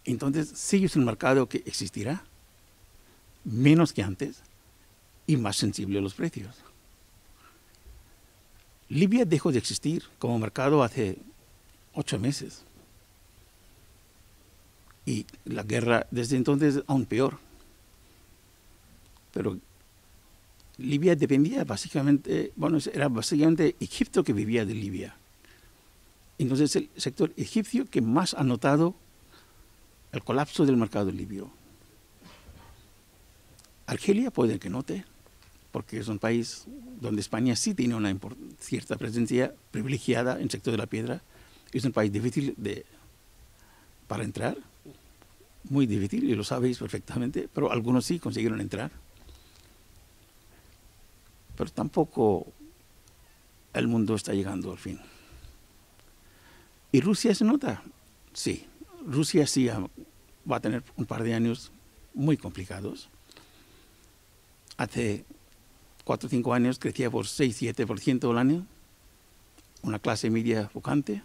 Entonces, sí es un mercado que existirá, menos que antes, y más sensible a los precios. Libia dejó de existir como mercado hace 8 meses. Y la guerra desde entonces aún peor. Pero Libia dependía básicamente, bueno, era básicamente Egipto que vivía de Libia. Entonces el sector egipcio que más ha notado el colapso del mercado libio. Argelia puede que note, porque es un país donde España sí tiene una cierta presencia privilegiada en el sector de la piedra. Es un país difícil para entrar, muy difícil, y lo sabéis perfectamente, pero algunos sí consiguieron entrar. Pero tampoco el mundo está llegando al fin. ¿Y Rusia se nota? Sí, Rusia sí va a tener un par de años muy complicados. Hace 4 o 5 años crecía por 6-7% al año, una clase media pujante,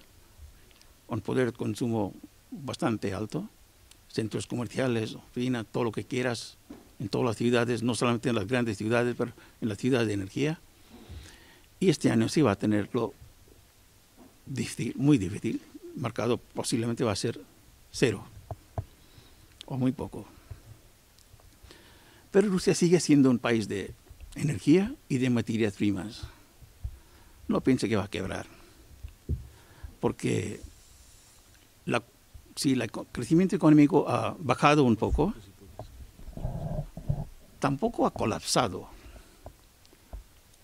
un poder de consumo bastante alto, centros comerciales, oficinas, todo lo que quieras, en todas las ciudades, no solamente en las grandes ciudades, pero en las ciudades de energía. Y este año sí va a tenerlo difícil, muy difícil. El mercado posiblemente va a ser 0 o muy poco. Pero Rusia sigue siendo un país de energía y de materias primas. no piense que va a quebrar. Porque si el crecimiento económico ha bajado un poco, tampoco ha colapsado.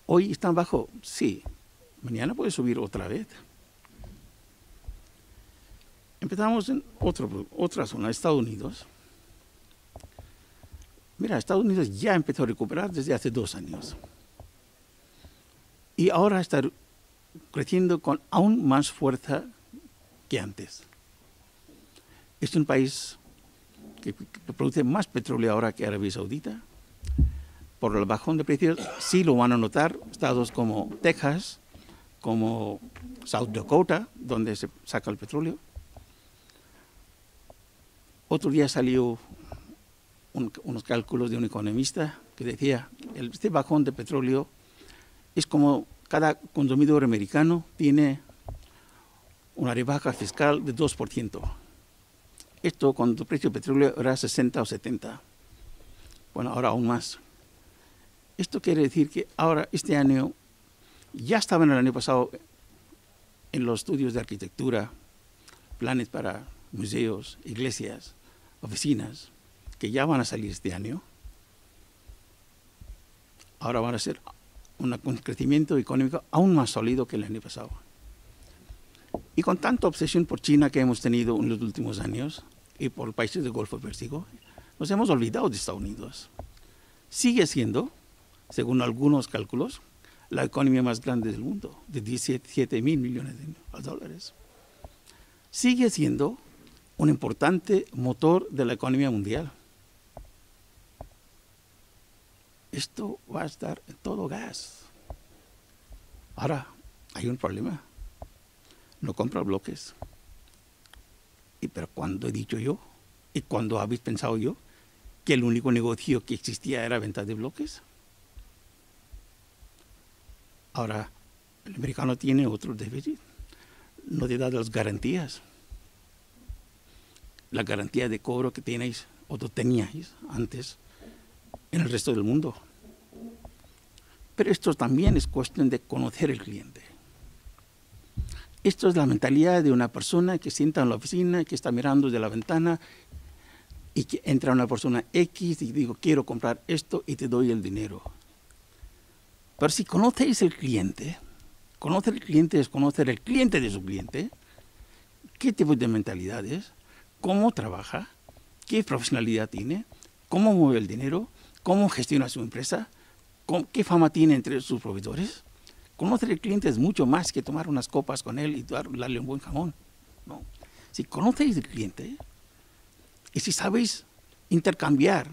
Hoy están bajo, sí, mañana puede subir otra vez. Empezamos en otra zona, Estados Unidos. Mira, Estados Unidos ya empezó a recuperar desde hace 2 años. Y ahora está creciendo con aún más fuerza que antes. Es un país que produce más petróleo ahora que Arabia Saudita. Por el bajón de precios sí lo van a notar estados como Texas, como South Dakota, donde se saca el petróleo. Otro día salió unos cálculos de un economista que decía que este bajón de petróleo es como cada consumidor americano tiene una rebaja fiscal de 2%. Esto cuando el precio del petróleo era 60 o 70. Bueno, ahora aún más. Esto quiere decir que ahora, este año, ya estaban el año pasado en los estudios de arquitectura, planes para museos, iglesias, oficinas, que ya van a salir este año. Ahora van a ser un crecimiento económico aún más sólido que el año pasado. Y con tanta obsesión por China que hemos tenido en los últimos años y por países del Golfo Pérsico, nos hemos olvidado de Estados Unidos. Sigue siendo, según algunos cálculos, la economía más grande del mundo, de 17 mil millones de dólares. Sigue siendo un importante motor de la economía mundial. Esto va a estar en todo gas. Ahora, hay un problema. No compra bloques. Pero cuando he dicho yo, y cuando habéis pensado yo, que el único negocio que existía era venta de bloques. Ahora, el americano tiene otro déficit. No te da las garantías. La garantía de cobro que tenéis o teníais antes en el resto del mundo. Pero esto también es cuestión de conocer el cliente. Esto es la mentalidad de una persona que sienta en la oficina, que está mirando de la ventana y que entra una persona X y digo, quiero comprar esto y te doy el dinero. Pero si conocéis el cliente, conocer el cliente es conocer el cliente de su cliente, qué tipo de mentalidad es, cómo trabaja, qué profesionalidad tiene, cómo mueve el dinero, cómo gestiona su empresa, qué fama tiene entre sus proveedores. Conocer el cliente es mucho más que tomar unas copas con él y darle un buen jamón. No. Si conocéis el cliente y si sabéis intercambiar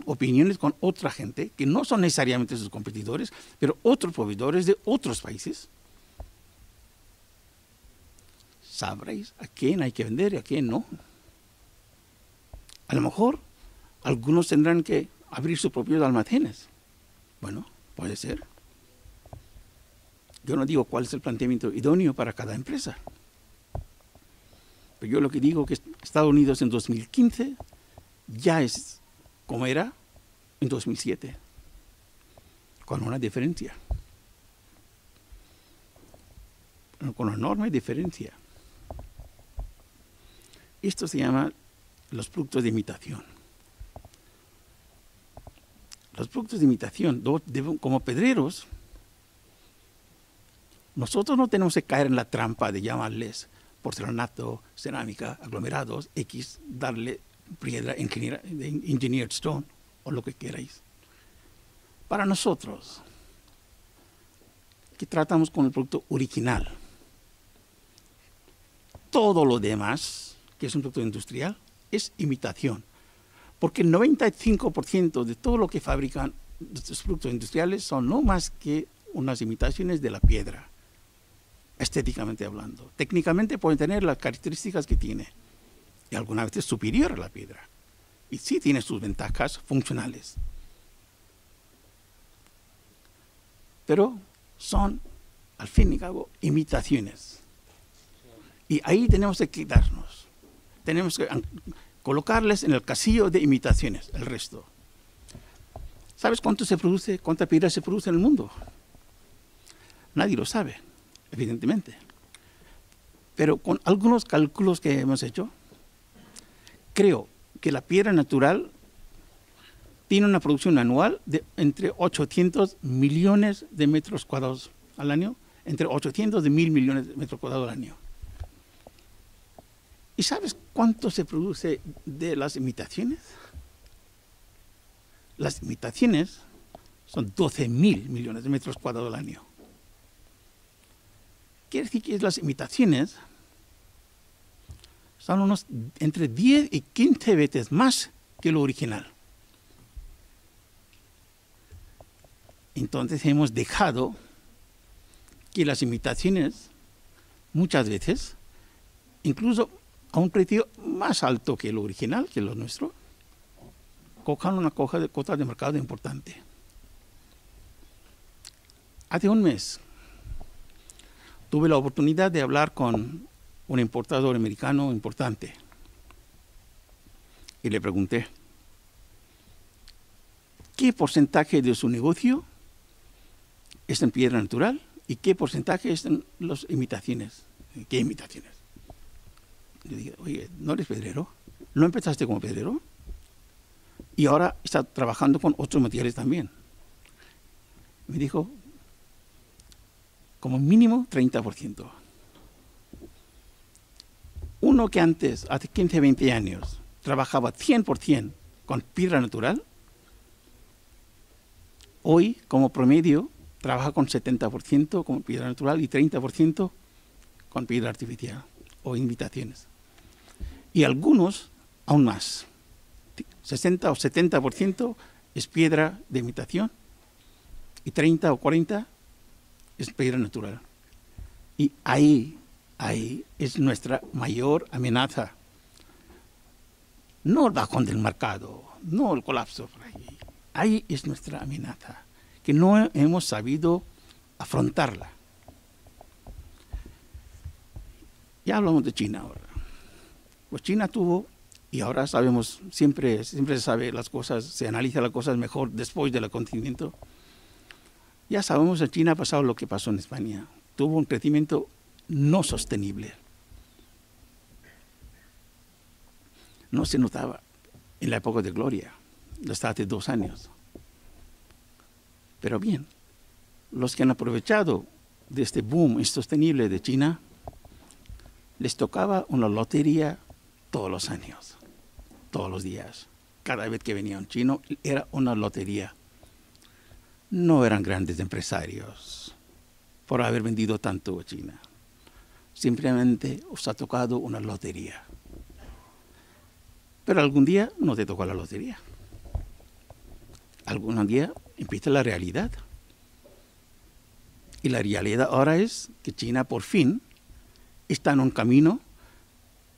opiniones con otra gente, que no son necesariamente sus competidores, pero otros proveedores de otros países, sabréis a quién hay que vender y a quién no. A lo mejor algunos tendrán que abrir sus propios almacenes. Bueno, puede ser. Yo no digo cuál es el planteamiento idóneo para cada empresa. Pero yo lo que digo es que Estados Unidos en 2015 ya es como era en 2007, con una diferencia. Con una enorme diferencia. Esto se llama los productos de imitación. Los productos de imitación, como pedreros, nosotros no tenemos que caer en la trampa de llamarles porcelanato, cerámica, aglomerados, X, darle piedra, engineered stone, o lo que queráis. Para nosotros, que tratamos con el producto original, todo lo demás, que es un producto industrial, es imitación. Porque el 95% de todo lo que fabrican estos productos industriales son no más que unas imitaciones de la piedra, estéticamente hablando. Técnicamente pueden tener las características que tiene, y alguna vez es superior a la piedra. Y sí tiene sus ventajas funcionales. Pero son, al fin y al cabo, imitaciones. Y ahí tenemos que quitarnos. Tenemos que colocarles en el casillo de imitaciones, el resto. ¿Sabes cuánto se produce, cuánta piedra se produce en el mundo? Nadie lo sabe, evidentemente. Pero con algunos cálculos que hemos hecho, creo que la piedra natural tiene una producción anual de entre 800 millones de metros cuadrados al año, entre 800 y 1.000 millones de metros cuadrados al año. ¿Y sabes cuánto se produce de las imitaciones? Las imitaciones son 12.000 millones de metros cuadrados al año. Quiere decir que las imitaciones son unos entre 10 y 15 veces más que lo original. Entonces hemos dejado que las imitaciones muchas veces, incluso a un precio más alto que lo original, que lo nuestro, cojan una cuota de mercado importante. Hace un mes tuve la oportunidad de hablar con un importador americano importante y le pregunté qué porcentaje de su negocio es en piedra natural y qué porcentaje es en las imitaciones. ¿Qué imitaciones? Le dije, oye, ¿no eres pedrero? ¿No empezaste como pedrero? Y ahora está trabajando con otros materiales también. Me dijo, como mínimo 30%. Uno que antes, hace 15, 20 años, trabajaba 100% con piedra natural, hoy, como promedio, trabaja con 70% con piedra natural y 30% con piedra artificial o imitaciones. Y algunos aún más. 60 o 70% es piedra de imitación y 30 o 40 es piedra natural. Y ahí es nuestra mayor amenaza. No el bajón del mercado, no el colapso por ahí. Ahí es nuestra amenaza, que no hemos sabido afrontarla. Ya hablamos de China ahora. Pues China tuvo, y ahora sabemos, siempre se sabe las cosas, se analiza las cosas mejor después del acontecimiento. Ya sabemos que China ha pasado lo que pasó en España. Tuvo un crecimiento no sostenible. No se notaba en la época de gloria, hasta hace 2 años. Pero bien, los que han aprovechado de este boom insostenible de China, les tocaba una lotería todos los años, todos los días. Cada vez que venía un chino era una lotería. No eran grandes empresarios por haber vendido tanto a China. Simplemente os ha tocado una lotería. Pero algún día no te tocó la lotería. Algún día empieza la realidad. Y la realidad ahora es que China por fin está en un camino,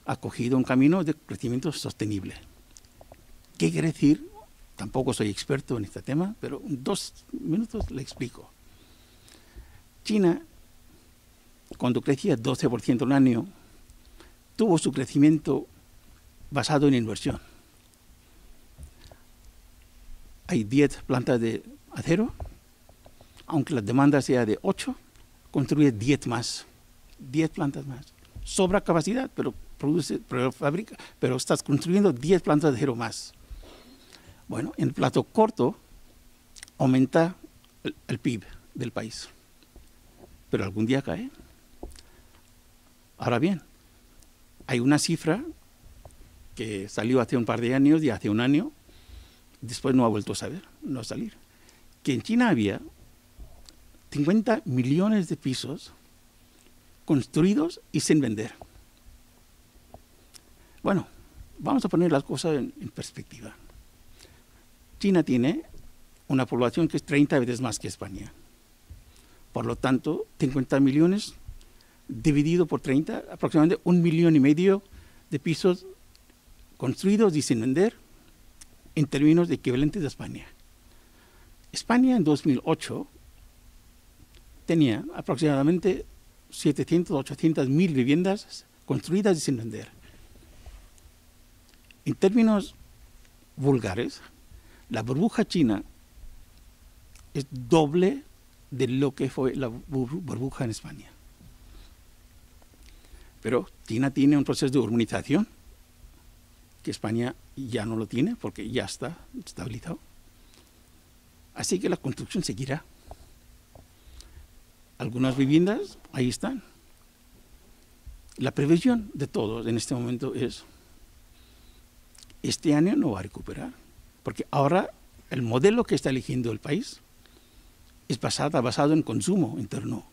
ha cogido un camino de crecimiento sostenible. ¿Qué quiere decir? Tampoco soy experto en este tema, pero en 2 minutos le explico. China, cuando crecía 12% al año, tuvo su crecimiento basado en inversión. Hay 10 plantas de acero, aunque la demanda sea de 8, construye 10 más, 10 plantas más. Sobra capacidad, pero fabrica, pero estás construyendo 10 plantas de acero más. Bueno, en el plazo corto aumenta el PIB del país, pero algún día cae. Ahora bien, hay una cifra que salió hace un par de años y hace un año, después no ha vuelto a salir, que en China había 50 millones de pisos construidos y sin vender. Bueno, vamos a poner las cosas en perspectiva. China tiene una población que es 30 veces más que España. Por lo tanto, 50 millones dividido por 30, aproximadamente 1,5 millones de pisos construidos y sin vender en términos equivalentes a España. España en 2008 tenía aproximadamente 700, 800 mil viviendas construidas y sin vender. En términos vulgares, la burbuja china es doble de lo que fue la burbuja en España. Pero China tiene un proceso de urbanización que España ya no lo tiene porque ya está estabilizado. Así que la construcción seguirá. Algunas viviendas ahí están. La previsión de todos en este momento es: este año no va a recuperar, porque ahora el modelo que está eligiendo el país es basado en consumo interno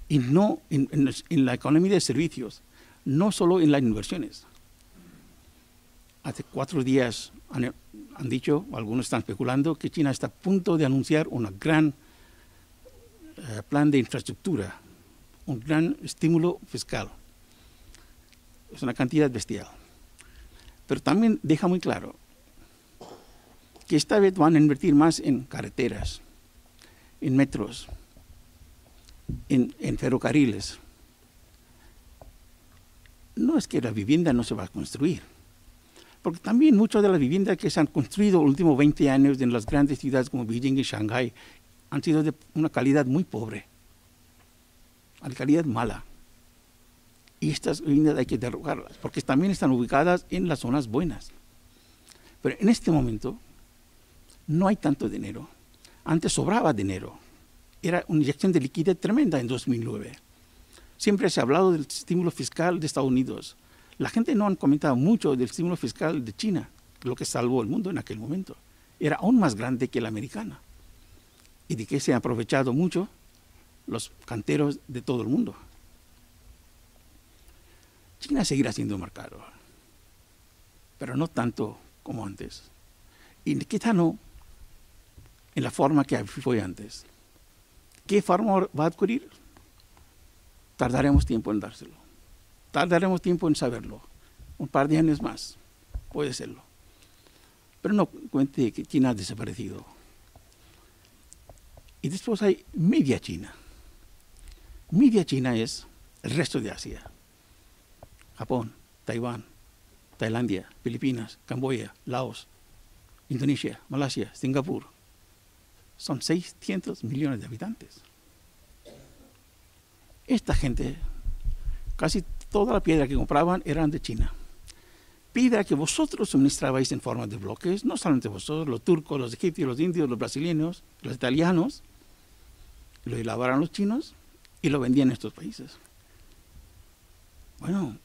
y no en la economía de servicios, no solo en las inversiones. Hace 4 días han dicho, algunos están especulando, que China está a punto de anunciar un gran plan de infraestructura, un gran estímulo fiscal. Es una cantidad bestial. Pero también deja muy claro que esta vez van a invertir más en carreteras, en metros, en ferrocarriles. No es que la vivienda no se va a construir, porque también muchas de las viviendas que se han construido en los últimos 20 años en las grandes ciudades como Beijing y Shanghái han sido de una calidad muy pobre, una calidad mala. Y estas viviendas hay que derrocarlas, porque también están ubicadas en las zonas buenas. Pero en este momento no hay tanto dinero. Antes sobraba dinero. Era una inyección de liquidez tremenda en 2009. Siempre se ha hablado del estímulo fiscal de Estados Unidos. La gente no ha comentado mucho del estímulo fiscal de China, lo que salvó el mundo en aquel momento. Era aún más grande que la americana. Y de que se han aprovechado mucho los canteros de todo el mundo. China seguirá siendo mercado, pero no tanto como antes. Y quizá no en la forma que fue antes. ¿Qué forma va a adquirir? Tardaremos tiempo en dárselo. Tardaremos tiempo en saberlo. Un par de años más, puede serlo. Pero no cuente que China ha desaparecido. Y después hay media China. Media China es el resto de Asia. Japón, Taiwán, Tailandia, Filipinas, Camboya, Laos, Indonesia, Malasia, Singapur. Son 600 millones de habitantes. Esta gente, casi toda la piedra que compraban eran de China. Piedra que vosotros suministrabais en forma de bloques, no solamente vosotros, los turcos, los egipcios, los indios, los brasileños, los italianos, lo elaboraron los chinos y lo vendían en estos países. Bueno,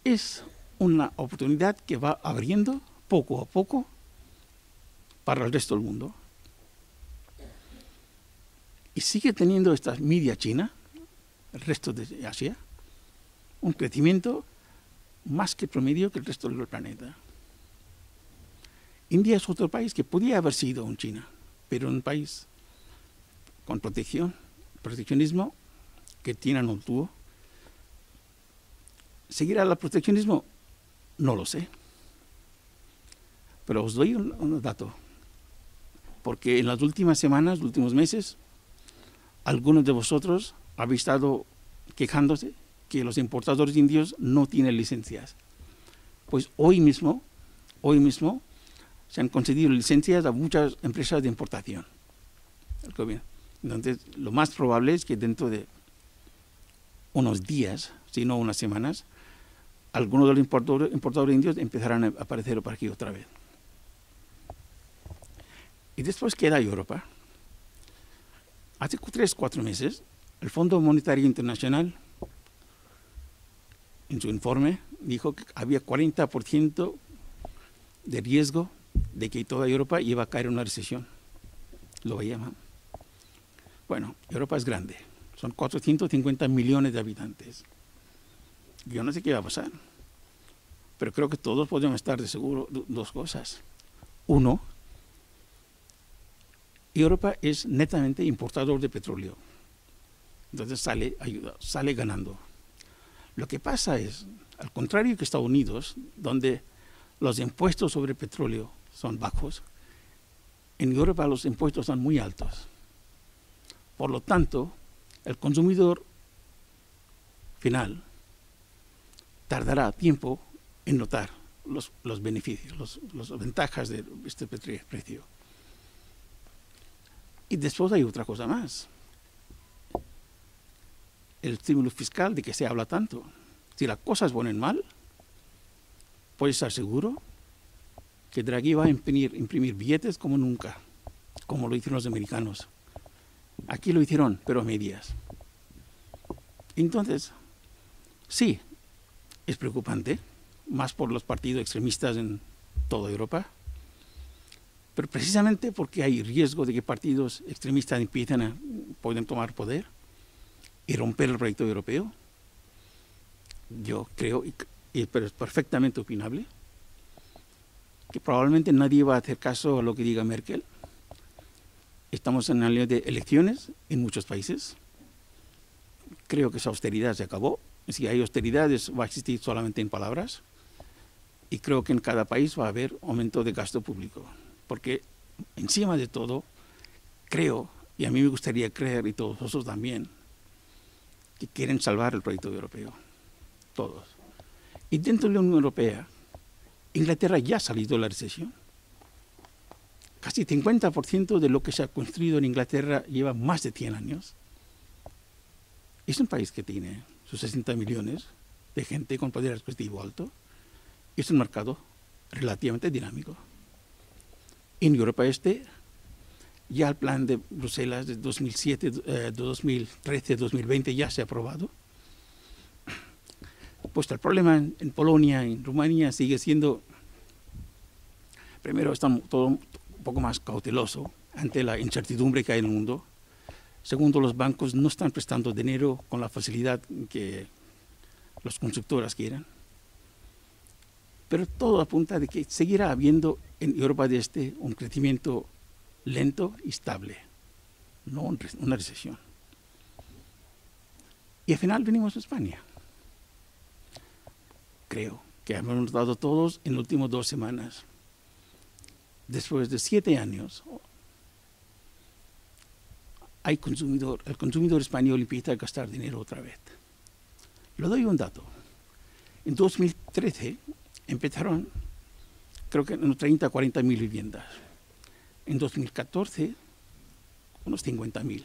es una oportunidad que va abriendo poco a poco para el resto del mundo. Y sigue teniendo esta media China, el resto de Asia, un crecimiento más que promedio que el resto del planeta. India es otro país que podía haber sido un China, pero un país con proteccionismo que China no tuvo. ¿Seguirá el proteccionismo? No lo sé. Pero os doy un dato. Porque en las últimas semanas, los últimos meses, algunos de vosotros habéis estado quejándose que los importadores indios no tienen licencias. Pues hoy mismo se han concedido licencias a muchas empresas de importación. Entonces, lo más probable es que dentro de unos días, si no unas semanas, algunos de los importadores indios empezarán a aparecer por aquí otra vez. Y después queda Europa. Hace 3 o 4 meses, el Fondo Monetario Internacional, en su informe, dijo que había 40% de riesgo de que toda Europa iba a caer en una recesión. Lo llaman. Bueno, Europa es grande. Son 450 millones de habitantes. Yo no sé qué va a pasar. Pero creo que todos podemos estar de seguro de 2 cosas. Uno, Europa es netamente importador de petróleo. Entonces sale ganando. Lo que pasa es, al contrario que Estados Unidos, donde los impuestos sobre petróleo son bajos, en Europa los impuestos son muy altos. Por lo tanto, el consumidor final tardará tiempo en notar los beneficios, las ventajas de este precio. Y después hay otra cosa más. El estímulo fiscal de que se habla tanto. Si las cosas ponen mal, puedes estar seguro que Draghi va a imprimir billetes como nunca, como lo hicieron los americanos. Aquí lo hicieron, pero a medias. Entonces, sí, es preocupante, más por los partidos extremistas en toda Europa, pero precisamente porque hay riesgo de que partidos extremistas pueden tomar poder y romper el proyecto europeo. Yo creo, pero es perfectamente opinable, que probablemente nadie va a hacer caso a lo que diga Merkel. Estamos en un año de elecciones en muchos países. Creo que esa austeridad se acabó. Si hay austeridades, va a existir solamente en palabras. Y creo que en cada país va a haber aumento de gasto público. Porque encima de todo, creo, y a mí me gustaría creer, y todos vosotros también, que quieren salvar el proyecto europeo. Todos. Y dentro de la Unión Europea, Inglaterra ya ha salido de la recesión. Casi 50% de lo que se ha construido en Inglaterra lleva más de 100 años. Es un país que tiene sus 60 millones de gente con poder adquisitivo alto. Es un mercado relativamente dinámico. En Europa Este, ya el plan de Bruselas de 2013-2020 ya se ha aprobado. Pues el problema en Polonia, en Rumanía, sigue siendo, primero, está todo un poco más cauteloso ante la incertidumbre que hay en el mundo. Segundo, los bancos no están prestando dinero con la facilidad que los constructores quieran. Pero todo apunta de que seguirá habiendo en Europa de Este un crecimiento lento y estable, no una recesión. Y al final venimos a España. Creo que hemos notado todos en las últimas 2 semanas. Después de 7 años, el consumidor español empieza a gastar dinero otra vez. Le doy un dato. En 2013 empezaron, creo que unos 30 a 40 mil viviendas. En 2014, unos 50.000.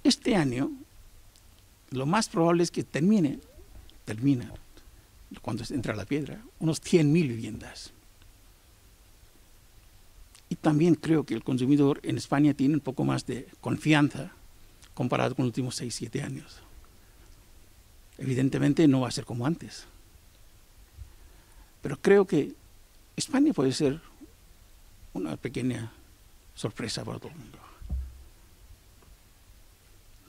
Este año, lo más probable es que termina, cuando entra la piedra, unos 100.000 viviendas. Y también creo que el consumidor en España tiene un poco más de confianza comparado con los últimos 6, 7 años. Evidentemente no va a ser como antes. Pero creo que España puede ser una pequeña sorpresa para todo el mundo.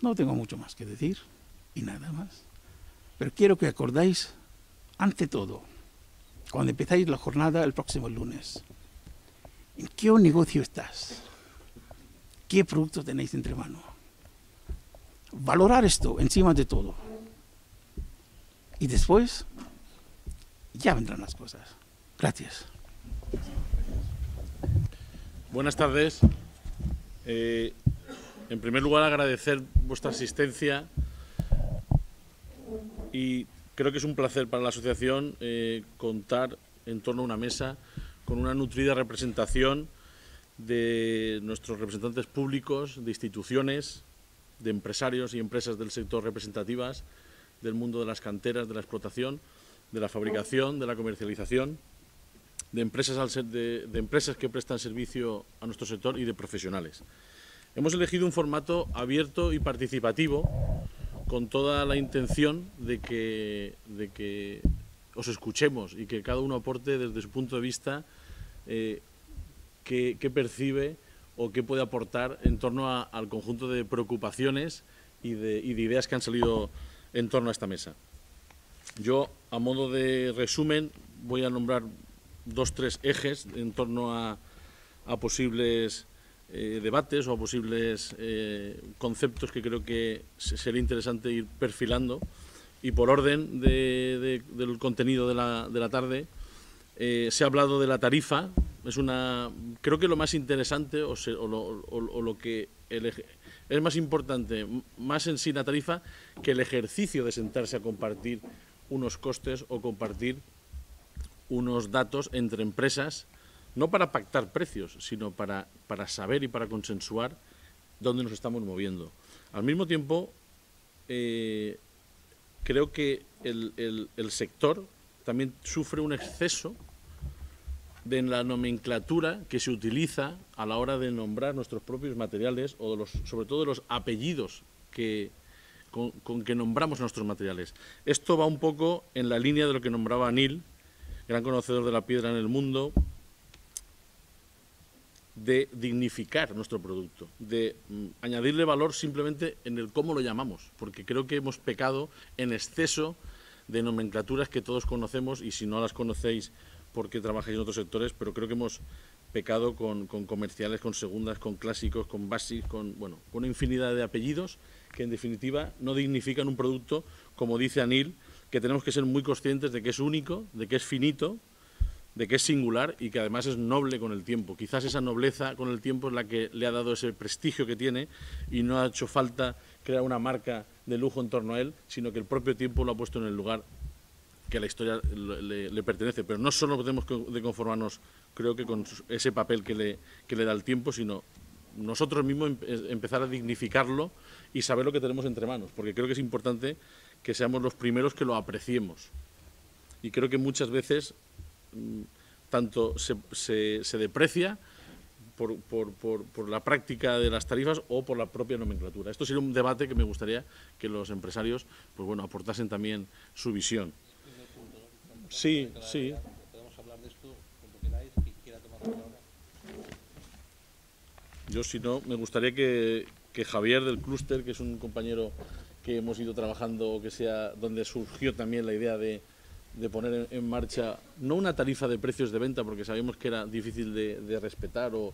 No tengo mucho más que decir y nada más. Pero quiero que acordáis, ante todo, cuando empezáis la jornada el próximo lunes, ¿en qué negocio estás? ¿Qué producto tenéis entre manos? Valorar esto encima de todo. Y después, ya vendrán las cosas. Gracias. Buenas tardes. En primer lugar, agradecer vuestra asistencia y creo que es un placer para la asociación contar en torno a una mesa con una nutrida representación de nuestros representantes públicos, de instituciones, de empresarios y empresas del sector representativas, del mundo de las canteras, de la explotación, de la fabricación, de la comercialización, de empresas que prestan servicio a nuestro sector y de profesionales. Hemos elegido un formato abierto y participativo con toda la intención de que os escuchemos y que cada uno aporte desde su punto de vista qué percibe o qué puede aportar en torno al conjunto de preocupaciones y de ideas que han salido en torno a esta mesa. Yo, a modo de resumen, voy a nombrar 2 o 3 ejes en torno a posibles debates o a posibles conceptos que creo que sería interesante ir perfilando. Y por orden del contenido de la tarde, se ha hablado de la tarifa. Creo que lo más interesante o lo que es más importante, más en sí la tarifa, que el ejercicio de sentarse a compartir unos costes o compartir unos datos entre empresas no para pactar precios, sino para saber y para consensuar dónde nos estamos moviendo. Al mismo tiempo, creo que el sector también sufre un exceso de la nomenclatura que se utiliza a la hora de nombrar nuestros propios materiales o sobre todo de los apellidos con que nombramos nuestros materiales. Esto va un poco en la línea de lo que nombraba Neil, gran conocedor de la piedra en el mundo, de dignificar nuestro producto, de añadirle valor simplemente en el cómo lo llamamos, porque creo que hemos pecado en exceso de nomenclaturas que todos conocemos, y si no las conocéis porque trabajáis en otros sectores, pero creo que hemos pecado con comerciales, con segundas, con clásicos, con basics, con una infinidad de apellidos que en definitiva no dignifican un producto, como dice Anil, que tenemos que ser muy conscientes de que es único, de que es finito, de que es singular y que además es noble con el tiempo. Quizás esa nobleza con el tiempo es la que le ha dado ese prestigio que tiene y no ha hecho falta crear una marca de lujo en torno a él, sino que el propio tiempo lo ha puesto en el lugar que a la historia le pertenece. Pero no solo tenemos de conformarnos, creo que con ese papel que le da el tiempo, sino nosotros mismos empezar a dignificarlo y saber lo que tenemos entre manos, porque creo que es importante que seamos los primeros que lo apreciemos. Y creo que muchas veces tanto se deprecia por la práctica de las tarifas o por la propia nomenclatura. Esto sería un debate que me gustaría que los empresarios aportasen también su visión. Sí, sí. Podemos hablar de esto cuando queráis, quien quiera tomar la palabra. Yo, si no, me gustaría que Javier del clúster, que es un compañero que hemos ido trabajando, que sea donde surgió también la idea de poner en marcha, no una tarifa de precios de venta, porque sabíamos que era difícil de respetar o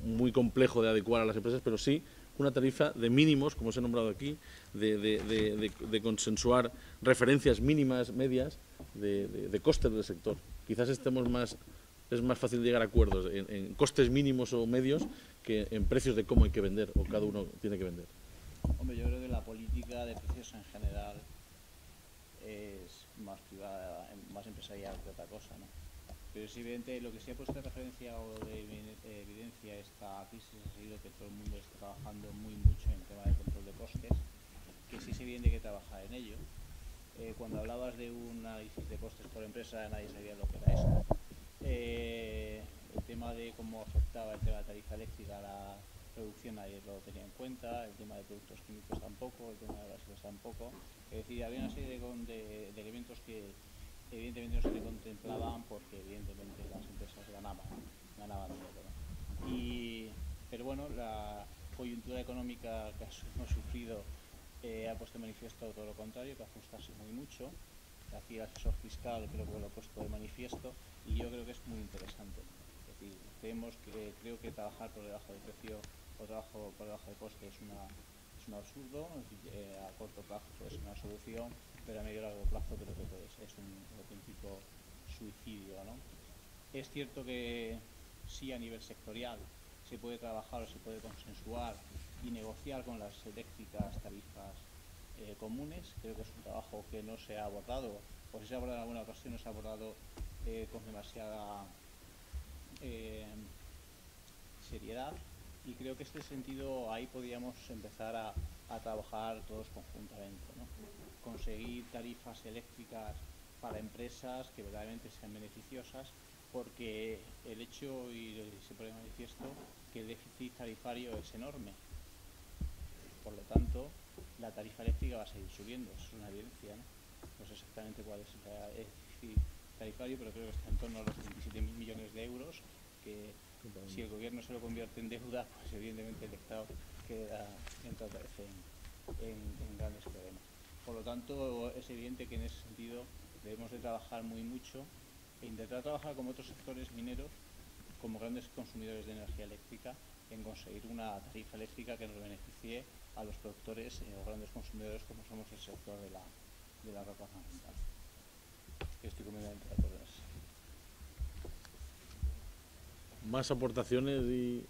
muy complejo de adecuar a las empresas, pero sí una tarifa de mínimos, como os he nombrado aquí, de consensuar referencias mínimas, medias, de costes del sector. Quizás es más fácil llegar a acuerdos en costes mínimos o medios que en precios de cómo hay que vender o cada uno tiene que vender. Hombre, yo creo que la política de precios en general es más privada, más empresarial que otra cosa, ¿no? Pero es evidente, lo que se ha puesto de referencia o de evidencia esta crisis ha sido que todo el mundo está trabajando muy mucho en el tema de control de costes, que sí es evidente que trabajar en ello. Cuando hablabas de un análisis de costes por empresa, nadie sabía lo que era eso. El tema de cómo afectaba el tema de tarifa eléctrica a la producción nadie lo tenía en cuenta, el tema de productos químicos tampoco, el tema de básicos tampoco. Es decir, había una serie de elementos que evidentemente no se le contemplaban porque evidentemente las empresas ganaban dinero, ¿no? Pero bueno, la coyuntura económica que hemos sufrido ha puesto de manifiesto todo lo contrario, que ajustarse muy mucho. Aquí el asesor fiscal creo que lo ha puesto de manifiesto y yo creo que es muy interesante. Es decir, creo que trabajar por debajo de precio o trabajo por debajo de coste es un absurdo. A corto plazo puede ser una solución, pero a medio y largo plazo creo que es un auténtico suicidio, ¿no? Es cierto que sí, a nivel sectorial se puede trabajar o se puede consensuar y negociar con las eléctricas tarifas comunes. Creo que es un trabajo que no se ha abordado, o si se ha abordado en alguna ocasión no se ha abordado con demasiada seriedad, y creo que en este sentido ahí podríamos empezar a trabajar todos conjuntamente, ¿no? Conseguir tarifas eléctricas para empresas que verdaderamente sean beneficiosas, porque el hecho, y se pone de manifiesto, que el déficit tarifario es enorme. Por lo tanto, la tarifa eléctrica va a seguir subiendo, eso es una evidencia, ¿no? No sé exactamente cuál es el déficit tarifario, pero creo que está en torno a los 27.000 millones de euros, que si el gobierno se lo convierte en deuda, pues evidentemente el Estado entra otra vez en grandes problemas. Por lo tanto, es evidente que en ese sentido debemos de trabajar muy mucho e intentar trabajar como otros sectores mineros, como grandes consumidores de energía eléctrica, en conseguir una tarifa eléctrica que nos beneficie a los productores o grandes consumidores como somos el sector de la roca fundamental. Estoy completamente de acuerdo en eso. Más aportaciones y